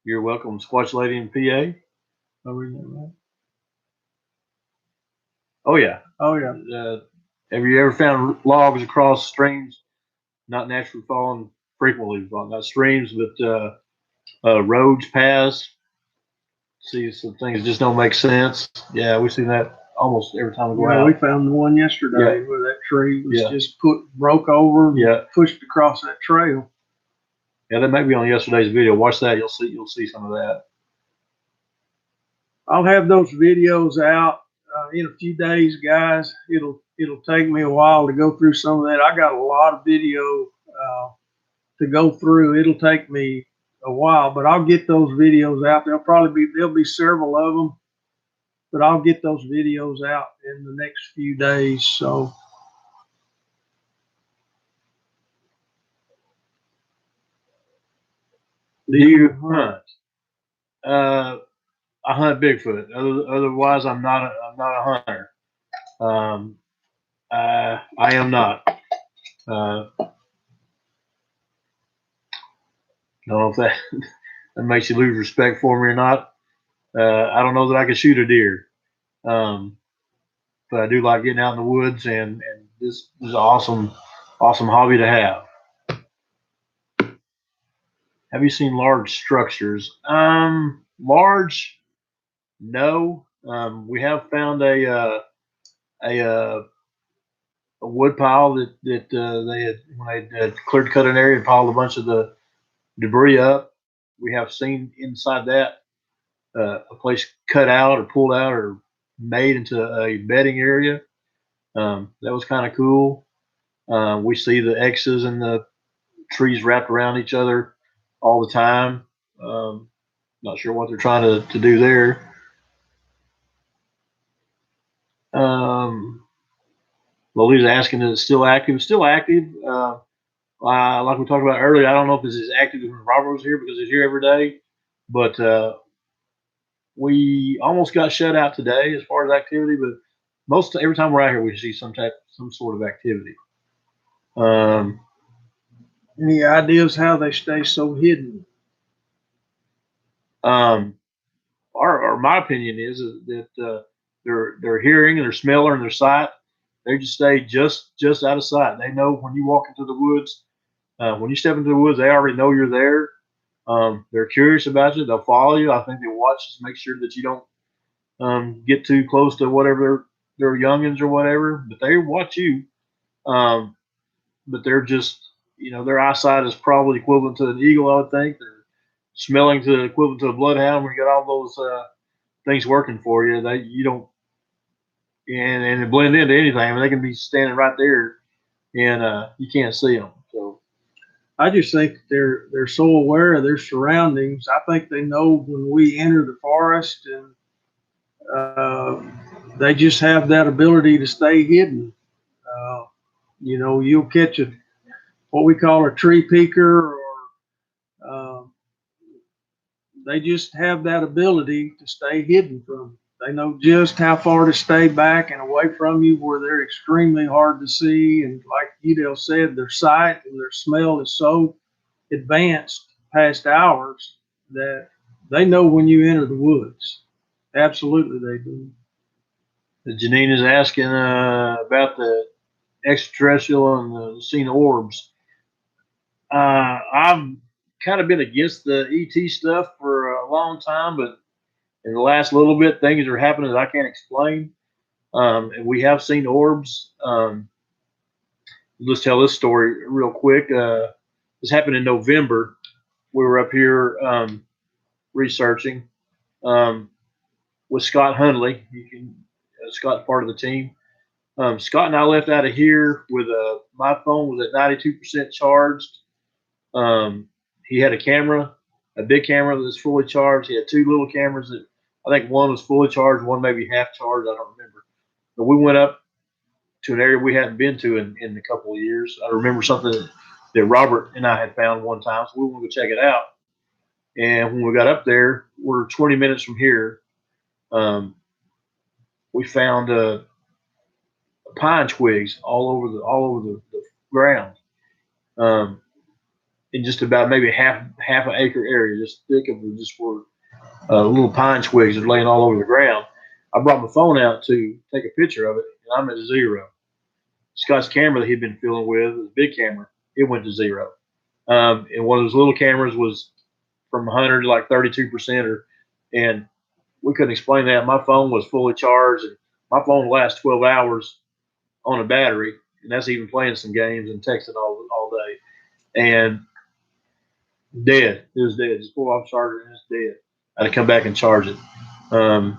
You're welcome, Squatch Lady in PA. Right? Oh yeah. Oh yeah. Have you ever found logs across streams, not naturally falling, frequently falling, not streams, but roads, paths? See some things just don't make sense. Yeah, we see that almost every time we go out. We found one yesterday where that tree was just broke over and pushed across that trail. Yeah, that might be on yesterday's video. Watch that. You'll see some of that. I'll have those videos out in a few days, guys. It'll take me a while to go through some of that. I got a lot of video to go through. It'll take me a while, but I'll get those videos out. There'll be several of them, but I'll get those videos out in the next few days. So. Do you hunt? I hunt Bigfoot. Otherwise, I'm not a hunter. I am not. I don't know if that makes you lose respect for me or not. I don't know that I can shoot a deer, but I do like getting out in the woods, and this is an awesome hobby to have. Have you seen large structures? Large, no. We have found a wood pile that they had, when they had cut an area and piled a bunch of the debris up. We have seen inside that a place cut out or pulled out or made into a bedding area. That was kind of cool. We see the X's and the trees wrapped around each other all the time. Not sure what they're trying to do there. Lolly's asking, is it still active? Still active. Like we talked about earlier, I don't know if it's as active as when Robert was here because he's here every day, but we almost got shut out today as far as activity. But every time we're out here, we see some sort of activity. Any ideas how they stay so hidden? My opinion is that their hearing and their smell and their sight, they just stay just out of sight. They know when you walk into the woods, when you step into the woods, they already know you're there. They're curious about you. They'll follow you. I think they watch to make sure that you don't get too close to whatever their youngins or whatever. But they watch you. But they're just, their eyesight is probably equivalent to an eagle, I would think. They're smelling to equivalent to a bloodhound. When you got all those things working for you, you don't, and they blend into anything. I mean, they can be standing right there, and you can't see them. So I just think they're so aware of their surroundings. I think they know when we enter the forest, and they just have that ability to stay hidden. Uh, you'll catch a what we call a tree peeker, or uh, they just have that ability to stay hidden from you. They know just how far to stay back and away from you, where they're extremely hard to see. And like Udell said, their sight and their smell is so advanced past ours that they know when you enter the woods. Absolutely, they do. Janine is asking about the extraterrestrial and the seen orbs. I've kind of been against the ET stuff for a long time, but in the last little bit, things are happening that I can't explain. And we have seen orbs. Let's tell this story real quick. This happened in November. We were up here researching with Scott Hundley. Scott's part of the team. Scott and I left out of here with my phone was at 92% charged. He had a camera, a big camera that was fully charged. He had two little cameras that I think one was fully charged, one maybe half charged. I don't remember. But we went up to an area we hadn't been to in a couple of years. I remember something that Robert and I had found one time, so we wanted to go check it out. And when we got up there, we're 20 minutes from here. We found pine twigs all over the ground, in just about maybe half an acre area, just thick of just where little pine twigs are laying all over the ground. I brought my phone out to take a picture of it, and I'm at 0. Scott's camera that he'd been filming with, the big camera, it went to 0. And one of those little cameras was from 100 to like 32%, and we couldn't explain that. My phone was fully charged, and my phone lasts 12 hours on a battery, and that's even playing some games and texting all day. And dead. It was dead. Just pulled off charger and it's dead. I had to come back and charge it. Can't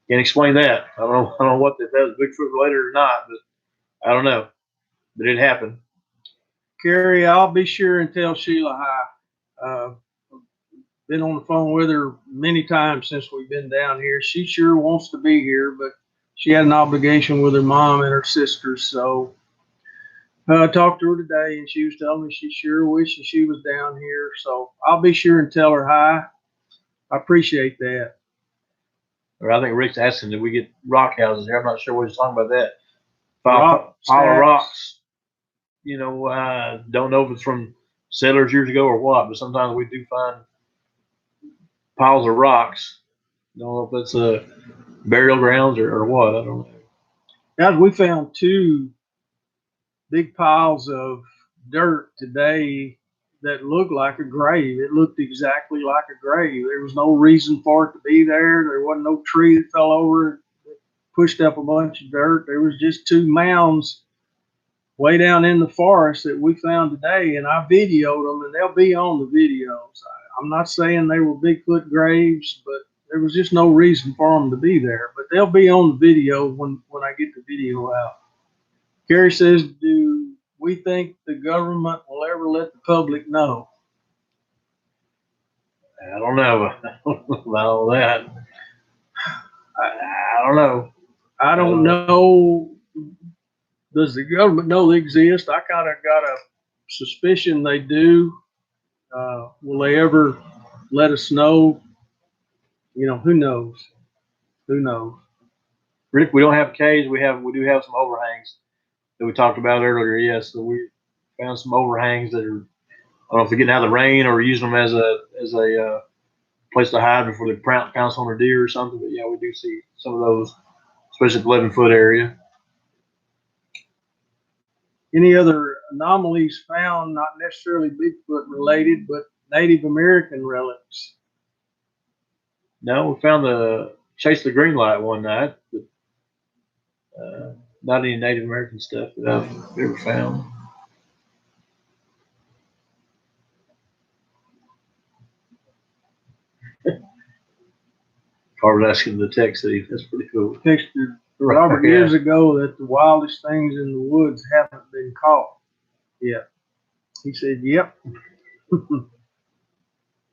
explain that. I don't know what if that was Bigfoot related or not, but I don't know. But it happened. Carrie, I'll be sure and tell Sheila hi. Been on the phone with her many times since we've been down here. She sure wants to be here, but she had an obligation with her mom and her sisters. So I talked to her today, and she was telling me she sure wishes she was down here. So I'll be sure and tell her hi. I appreciate that. Or I think Rick's asking, did we get rock houses here? I'm not sure what he's talking about that. Rock Pile of stacks. rocks. Don't know if it's from settlers years ago or what, but sometimes we do find piles of rocks. Don't know if that's burial grounds or what. I don't know. Guys, we found 2 big piles of dirt today that looked like a grave. It looked exactly like a grave. There was no reason for it to be there. There wasn't no tree that fell over that pushed up a bunch of dirt. There was just 2 mounds way down in the forest that we found today, and I videoed them, and they'll be on the videos. I'm not saying they were Bigfoot graves, but there was just no reason for them to be there. But they'll be on the video when I get the video out. Carrie says, do we think the government will ever let the public know? I don't know about all that. I don't know. I don't know. Does the government know they exist? I kind of got a suspicion they do. Will they ever let us know? Who knows? Who knows? Rick, we don't have caves. We do have some overhangs that we talked about earlier. Yes, so we found some overhangs that are, I don't know if they're getting out of the rain or using them as a place to hide before they pounce on a deer or something. But yeah, we do see some of those, especially at the 11-foot area. Any other anomalies found, not necessarily Bigfoot related, but Native American relics? No, we found the Chase the Green Light one night, but not any Native American stuff that I've ever found. Carver's asking the text that that's pretty cool. Texted Robert years ago that the wildest things in the woods haven't been caught yet. He said, "Yep."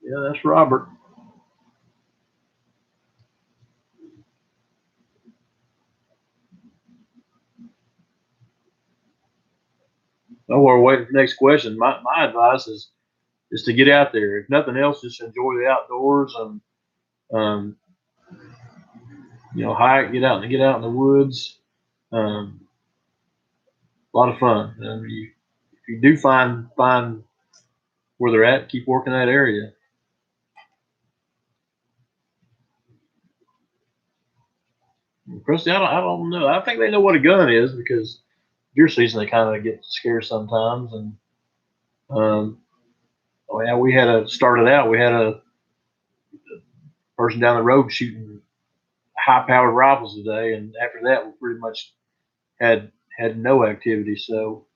Yeah, that's Robert. Oh, we're waiting for the next question. My advice is to get out there. If nothing else, just enjoy the outdoors and um, hike, get out in the woods. A lot of fun. And if you do find where they're at, keep working that area. Christy, I don't know. I think they know what a gun is because deer season they kind of get scared sometimes. And oh yeah, we had a person down the road shooting high powered rifles today, and after that we pretty much had no activity. So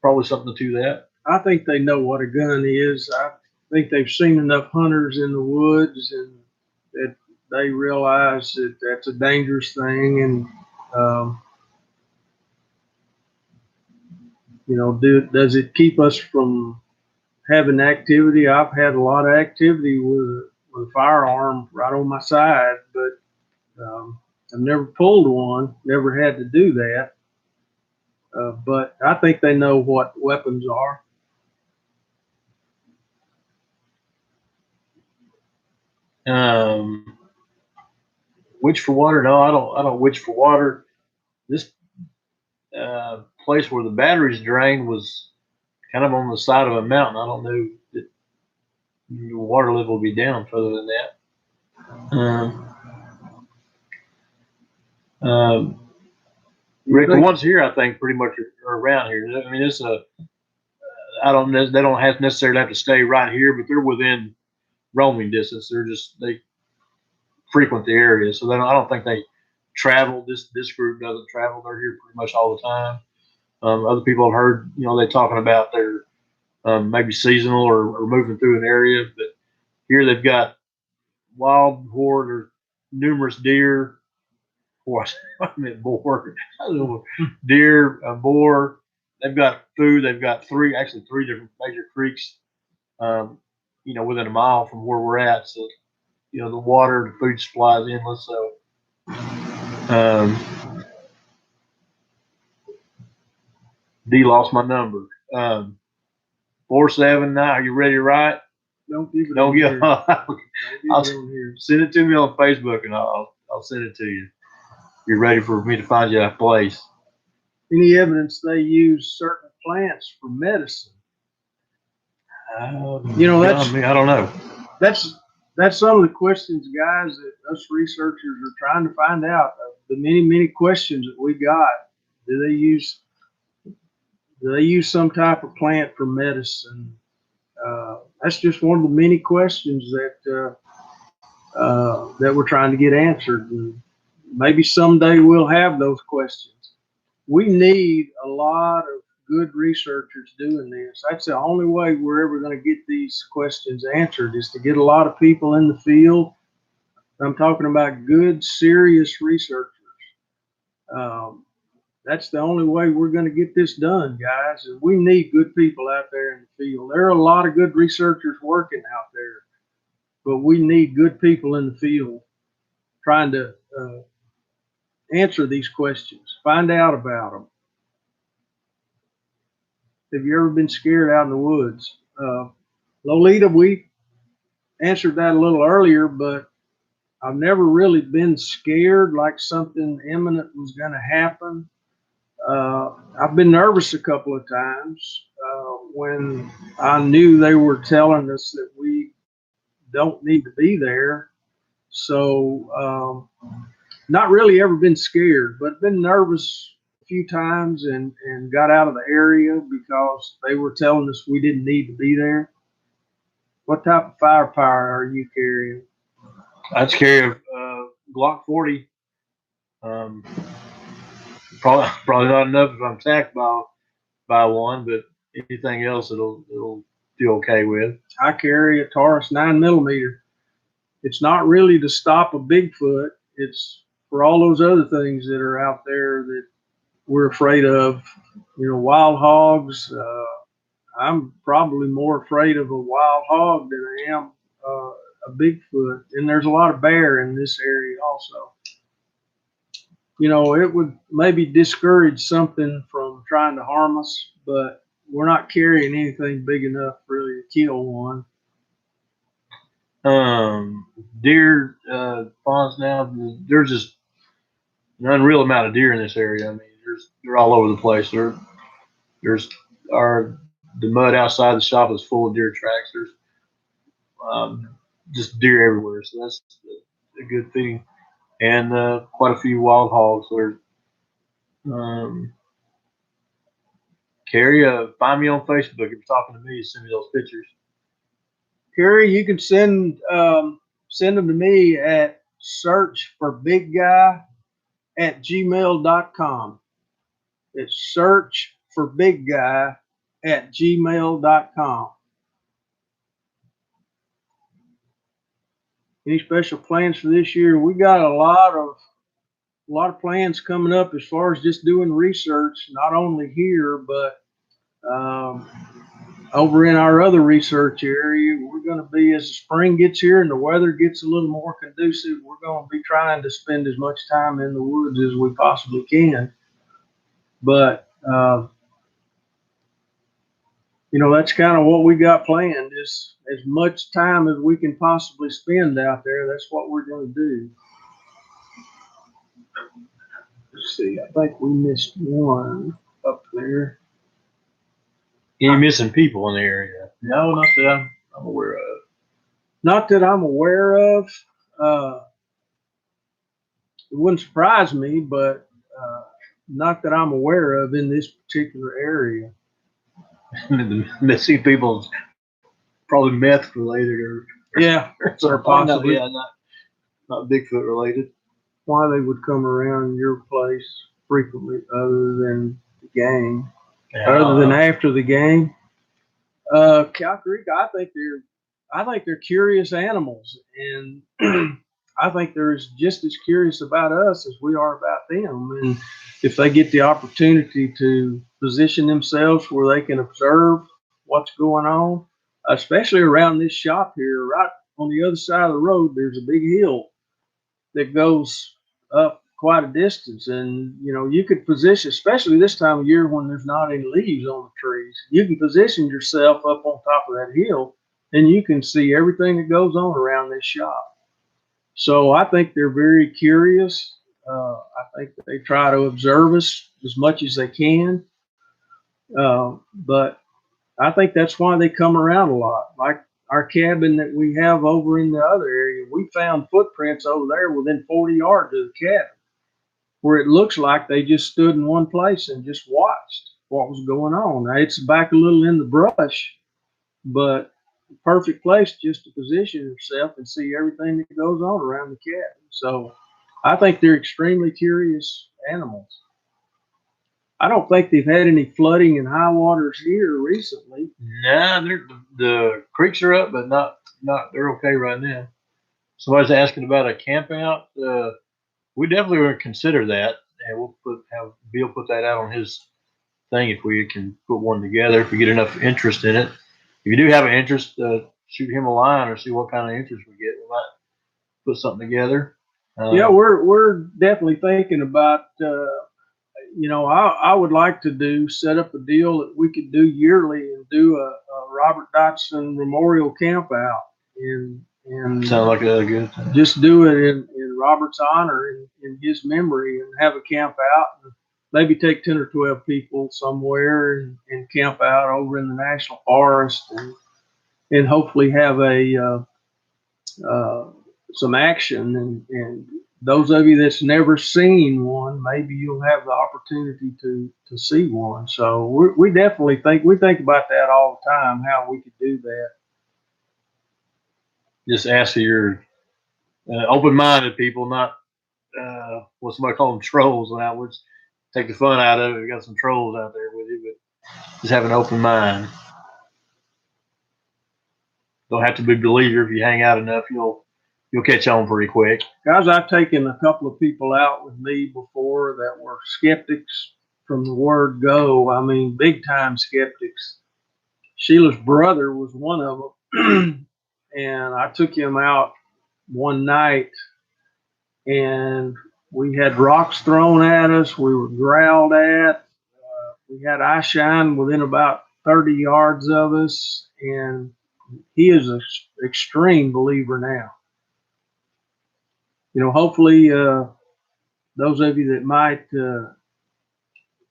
probably something to that. I think they know what a gun is. I think they've seen enough hunters in the woods, and that they realize that that's a dangerous thing. And um, does it keep us from having activity? I've had a lot of activity with a firearm right on my side, but I've never pulled one, never had to do that. But I think they know what weapons are. Witch for water? No, I don't witch for water. This place where the batteries drained was kind of on the side of a mountain. I don't know that the water level will be down further than that. Rick, the ones here I think pretty much are around here. I mean, it's a I don't they don't have necessarily have to stay right here, but they're within roaming distance. They frequent the area, so I don't think they travel. This group doesn't travel. They're here pretty much all the time. Other people have heard, they talking about their maybe seasonal or moving through an area, but here they've got wild boar, there's numerous deer. Boy, I meant boar. Deer, boar. They've got food. They've got three different major creeks, within a mile from where we're at. So, the water, the food supply is endless. So, D lost my number. 479. Are you ready to write? Don't give it. Don't get. I'll here. Send it to me on Facebook, and I'll send it to you. You're ready for me to find you a place. Any evidence they use certain plants for medicine? I don't know. That's some of the questions, guys, that us researchers are trying to find out. The many questions that we got. Do they use some type of plant for medicine? That's just one of the many questions that we're trying to get answered. And maybe someday we'll have those questions. We need a lot of good researchers doing this. That's the only way we're ever going to get these questions answered, is to get a lot of people in the field. I'm talking about good, serious researchers. That's the only way we're going to get this done, guys. And we need good people out there in the field. There are a lot of good researchers working out there, but we need good people in the field trying to answer these questions, find out about them. Have you ever been scared out in the woods? Lolita, we answered that a little earlier, but I've never really been scared like something imminent was going to happen. I've been nervous a couple of times when I knew they were telling us that we don't need to be there. So not really ever been scared, but been nervous a few times and got out of the area because they were telling us we didn't need to be there. What type of firepower are you carrying? I'd carry a Glock 40. Probably not enough if I'm attacked by one, but anything else it'll do okay with. I carry a Taurus 9mm. It's not really to stop a Bigfoot. It's for all those other things that are out there that we're afraid of. Wild hogs, I'm probably more afraid of a wild hog than I am a Bigfoot. And there's a lot of bear in this area also. You know, it would maybe discourage something from trying to harm us, but we're not carrying anything big enough really to kill one. Deer ponds now. There's just an unreal amount of deer in this area. I mean, they're all over the place. There's the mud outside the shop is full of deer tracks. There's um, just deer everywhere, so that's a good thing. And quite a few wild hogs. There's um, Carrie, find me on Facebook if you're talking to me. Send me those pictures. Kerry, you can send them to me at searchforbigguy@gmail.com. It's searchforbigguy@gmail.com. Any special plans for this year? We got a lot of plans coming up as far as just doing research, not only here, but um, over in our other research area. We're going to be, as the spring gets here and the weather gets a little more conducive, we're going to be trying to spend as much time in the woods as we possibly can. But, you know, that's kind of what we got planned, is as much time as we can possibly spend out there. That's what we're going to do. Let's see, I think we missed one up there. Any missing people in the area? No, not that I'm aware of. Not that I'm aware of. It wouldn't surprise me, but not that I'm aware of in this particular area. The missing people probably meth related or Yeah, or possibly. Yeah, not Bigfoot related. Why they would come around your place frequently, other than the game, other than after the game. Cow Creek, I think they're curious animals, and I think they're just as curious about us as we are about them. And if they get the opportunity to position themselves where they can observe what's going on, especially around this shop here, right on the other side of the road, there's a big hill that goes up quite a distance. And, you know, you could position, especially this time of year when there's not any leaves on the trees, you can position yourself up on top of that hill and you can see everything that goes on around this shop. So I think they're very curious. I think they try to observe us as much as they can. But I think that's why they come around a lot. Like our cabin that we have over in the other area, we found footprints over there within 40 yards of the cabin, where it looks like they just stood in one place and just watched what was going on. Now, it's back a little in the brush, but perfect place just to position yourself and see everything that goes on around the cabin. So I think they're extremely curious animals. I don't think they've had any flooding and high waters here recently. Nah, the creeks are up, but not they're okay right now. Somebody's asking about a camp out. We definitely would consider that, and we'll have Bill put that out on his thing if we can put one together. If we get enough interest in it, if you do have an interest, shoot him a line or see what kind of interest we get. We might put something together. Yeah, we're definitely thinking about. You know, I would like to set up a deal that we could do yearly and do a Robert Dodson Memorial Camp out, and sound like a good thing. Just do it in Robert's honor, in his memory, and have a camp out. And maybe take 10 or 12 people somewhere and camp out over in the national forest, and hopefully have some action. And those of you that's never seen one, maybe you'll have the opportunity to see one. So we definitely think about that all the time, how we could do that. Just ask for your open-minded people, not what somebody call them trolls. Now, which take the fun out of it. We got some trolls out there with you, but just have an open mind. Don't have to be a believer. If you hang out enough, you'll catch on pretty quick. Guys, I've taken a couple of people out with me before that were skeptics from the word go. I mean, big time skeptics. Sheila's brother was one of them. And I took him out one night, and we had rocks thrown at us. We were growled at. We had eye shine within about 30 yards of us, and he is an extreme believer now. You know, hopefully, those of you that might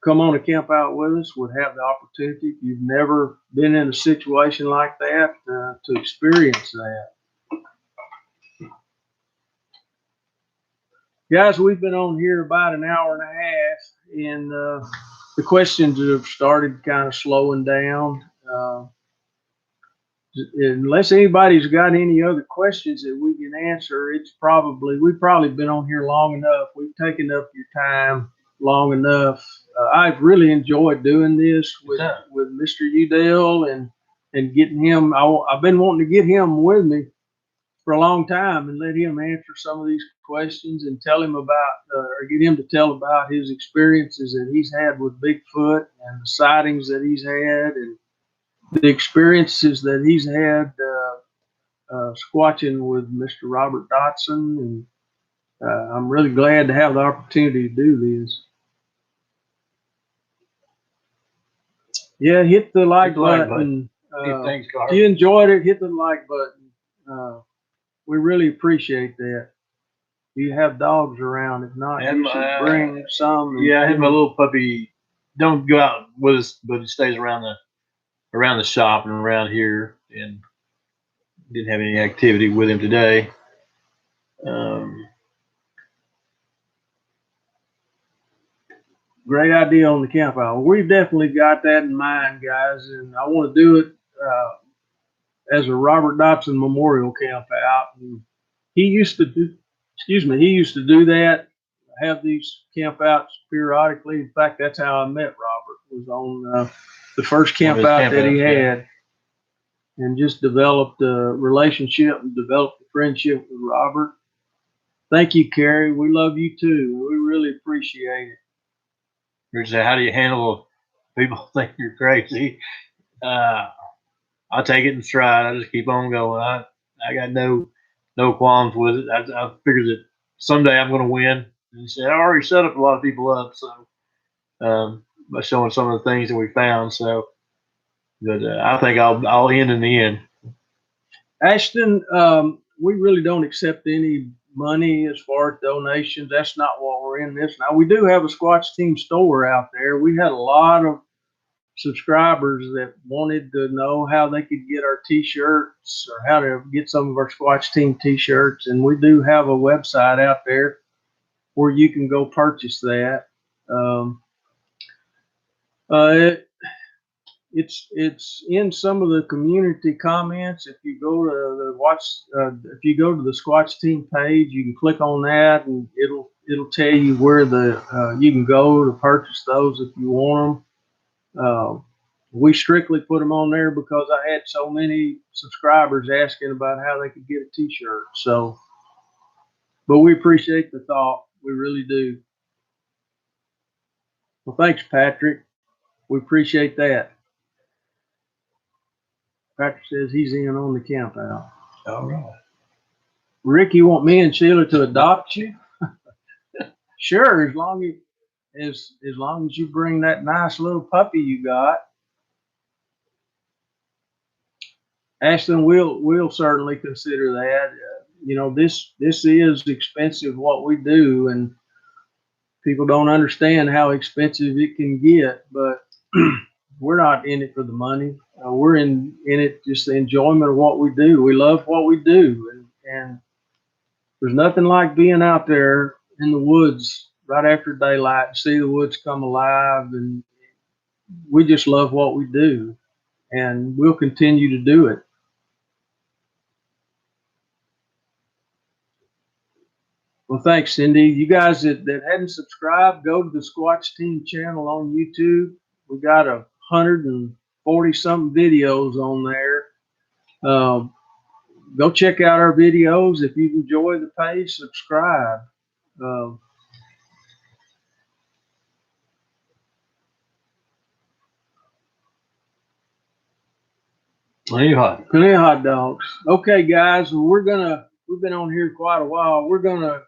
come on a camp out with us would have the opportunity, if you've never been in a situation like that, to experience that. Guys, we've been on here about an hour and a half, and the questions have started kind of slowing down. Unless anybody's got any other questions that we can answer, we've probably been on here long enough. We've taken up your time long enough. I've really enjoyed doing this with Mr. Udell and getting him. I've been wanting to get him with me for a long time and let him answer some of these questions and tell him about, or get him to tell about his experiences that he's had with Bigfoot and the sightings that he's had and the experiences that he's had squatching with Mr. Robert Dodson. And I'm really glad to have the opportunity to do this. Yeah, hit the like button. If you enjoyed it, hit the like button. We really appreciate that. You have dogs around. If not, you should bring some. Yeah, I had my little puppy. Don't go out with us, but he stays around the shop and around here, and didn't have any activity with him today. Great idea on the camp out. We've definitely got that in mind, guys, and I want to do it as a Robert Dodson Memorial Camp out. And he used to do that, have these camp outs periodically. In fact, that's how I met Robert, was on the first camp out that he had, and just developed a relationship and developed a friendship with Robert. Thank you, Carrie. We love you too. We really appreciate it. You're saying, how do you handle people think you're crazy? I take it in stride. I just keep on going. I got no qualms with it. I figured that someday I'm going to win. And he said, I already set up a lot of people up, so by showing some of the things that we found. So, but I think I'll end in the end. Ashton, we really don't accept any money as far as donations. That's not what we're in this. Now, we do have a Squatch Team store out there. We had a lot of subscribers that wanted to know how they could get our t-shirts or how to get some of our Squatch Team t-shirts, and we do have a website out there where you can go purchase that. It's in some of the community comments. If you go to if you go to the Squatch Team page, you can click on that, and it'll tell you where you can go to purchase those if you want them. We strictly put them on there because I had so many subscribers asking about how they could get a t-shirt. So, but we appreciate the thought. We really do. Well, thanks, Patrick. We appreciate that. Patrick says he's in on the camp out. All right. Rick, you want me and Sheila to adopt you? Sure, as long as you bring that nice little puppy you got. Ashton, we'll certainly consider that. You know, this is expensive what we do, and people don't understand how expensive it can get. But we're not in it for the money. We're in it just the enjoyment of what we do. We love what we do, and there's nothing like being out there in the woods right after daylight and see the woods come alive. And we just love what we do, and we'll continue to do it. Well, thanks, Cindy. You guys that hadn't subscribed, go to the Squatch Team channel on YouTube. We got 140 something videos on there. Go check out our videos. If you enjoy the page, subscribe. Plenty hot. Plenty of hot dogs. Okay, guys, well, we've been on here quite a while. We're gonna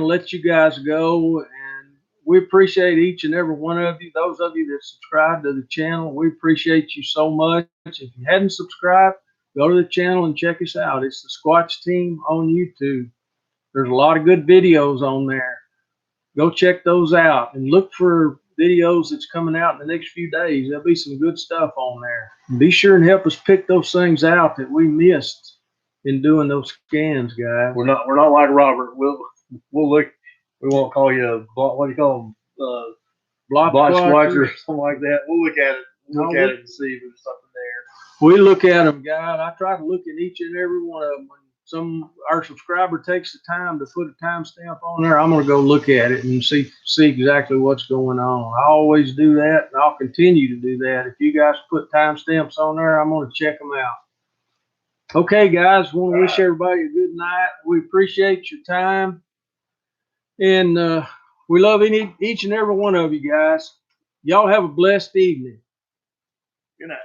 let you guys go, and we appreciate each and every one of you. Those of you that subscribe to the channel, we appreciate you so much. If you hadn't subscribed, go to the channel and check us out. It's the Squatch Team on YouTube. There's a lot of good videos on there. Go check those out and look for videos that's coming out in the next few days. There'll be some good stuff on there. Be sure and help us pick those things out that we missed in doing those scans, guys. We're not like Robert. We'll look. We won't call you a what do you call them? Block Botch squatchers. squatcher or something like that. We'll look at it. Look at it and see if there's something there. We look at them, guys. I try to look at each and every one of them. When our subscriber takes the time to put a timestamp on there, I'm going to go look at it and see exactly what's going on. I always do that, and I'll continue to do that. If you guys put timestamps on there, I'm going to check them out. Okay, guys, want to wish everybody a good night. We appreciate your time, and we love each and every one of you guys. Y'all have a blessed evening. Good night.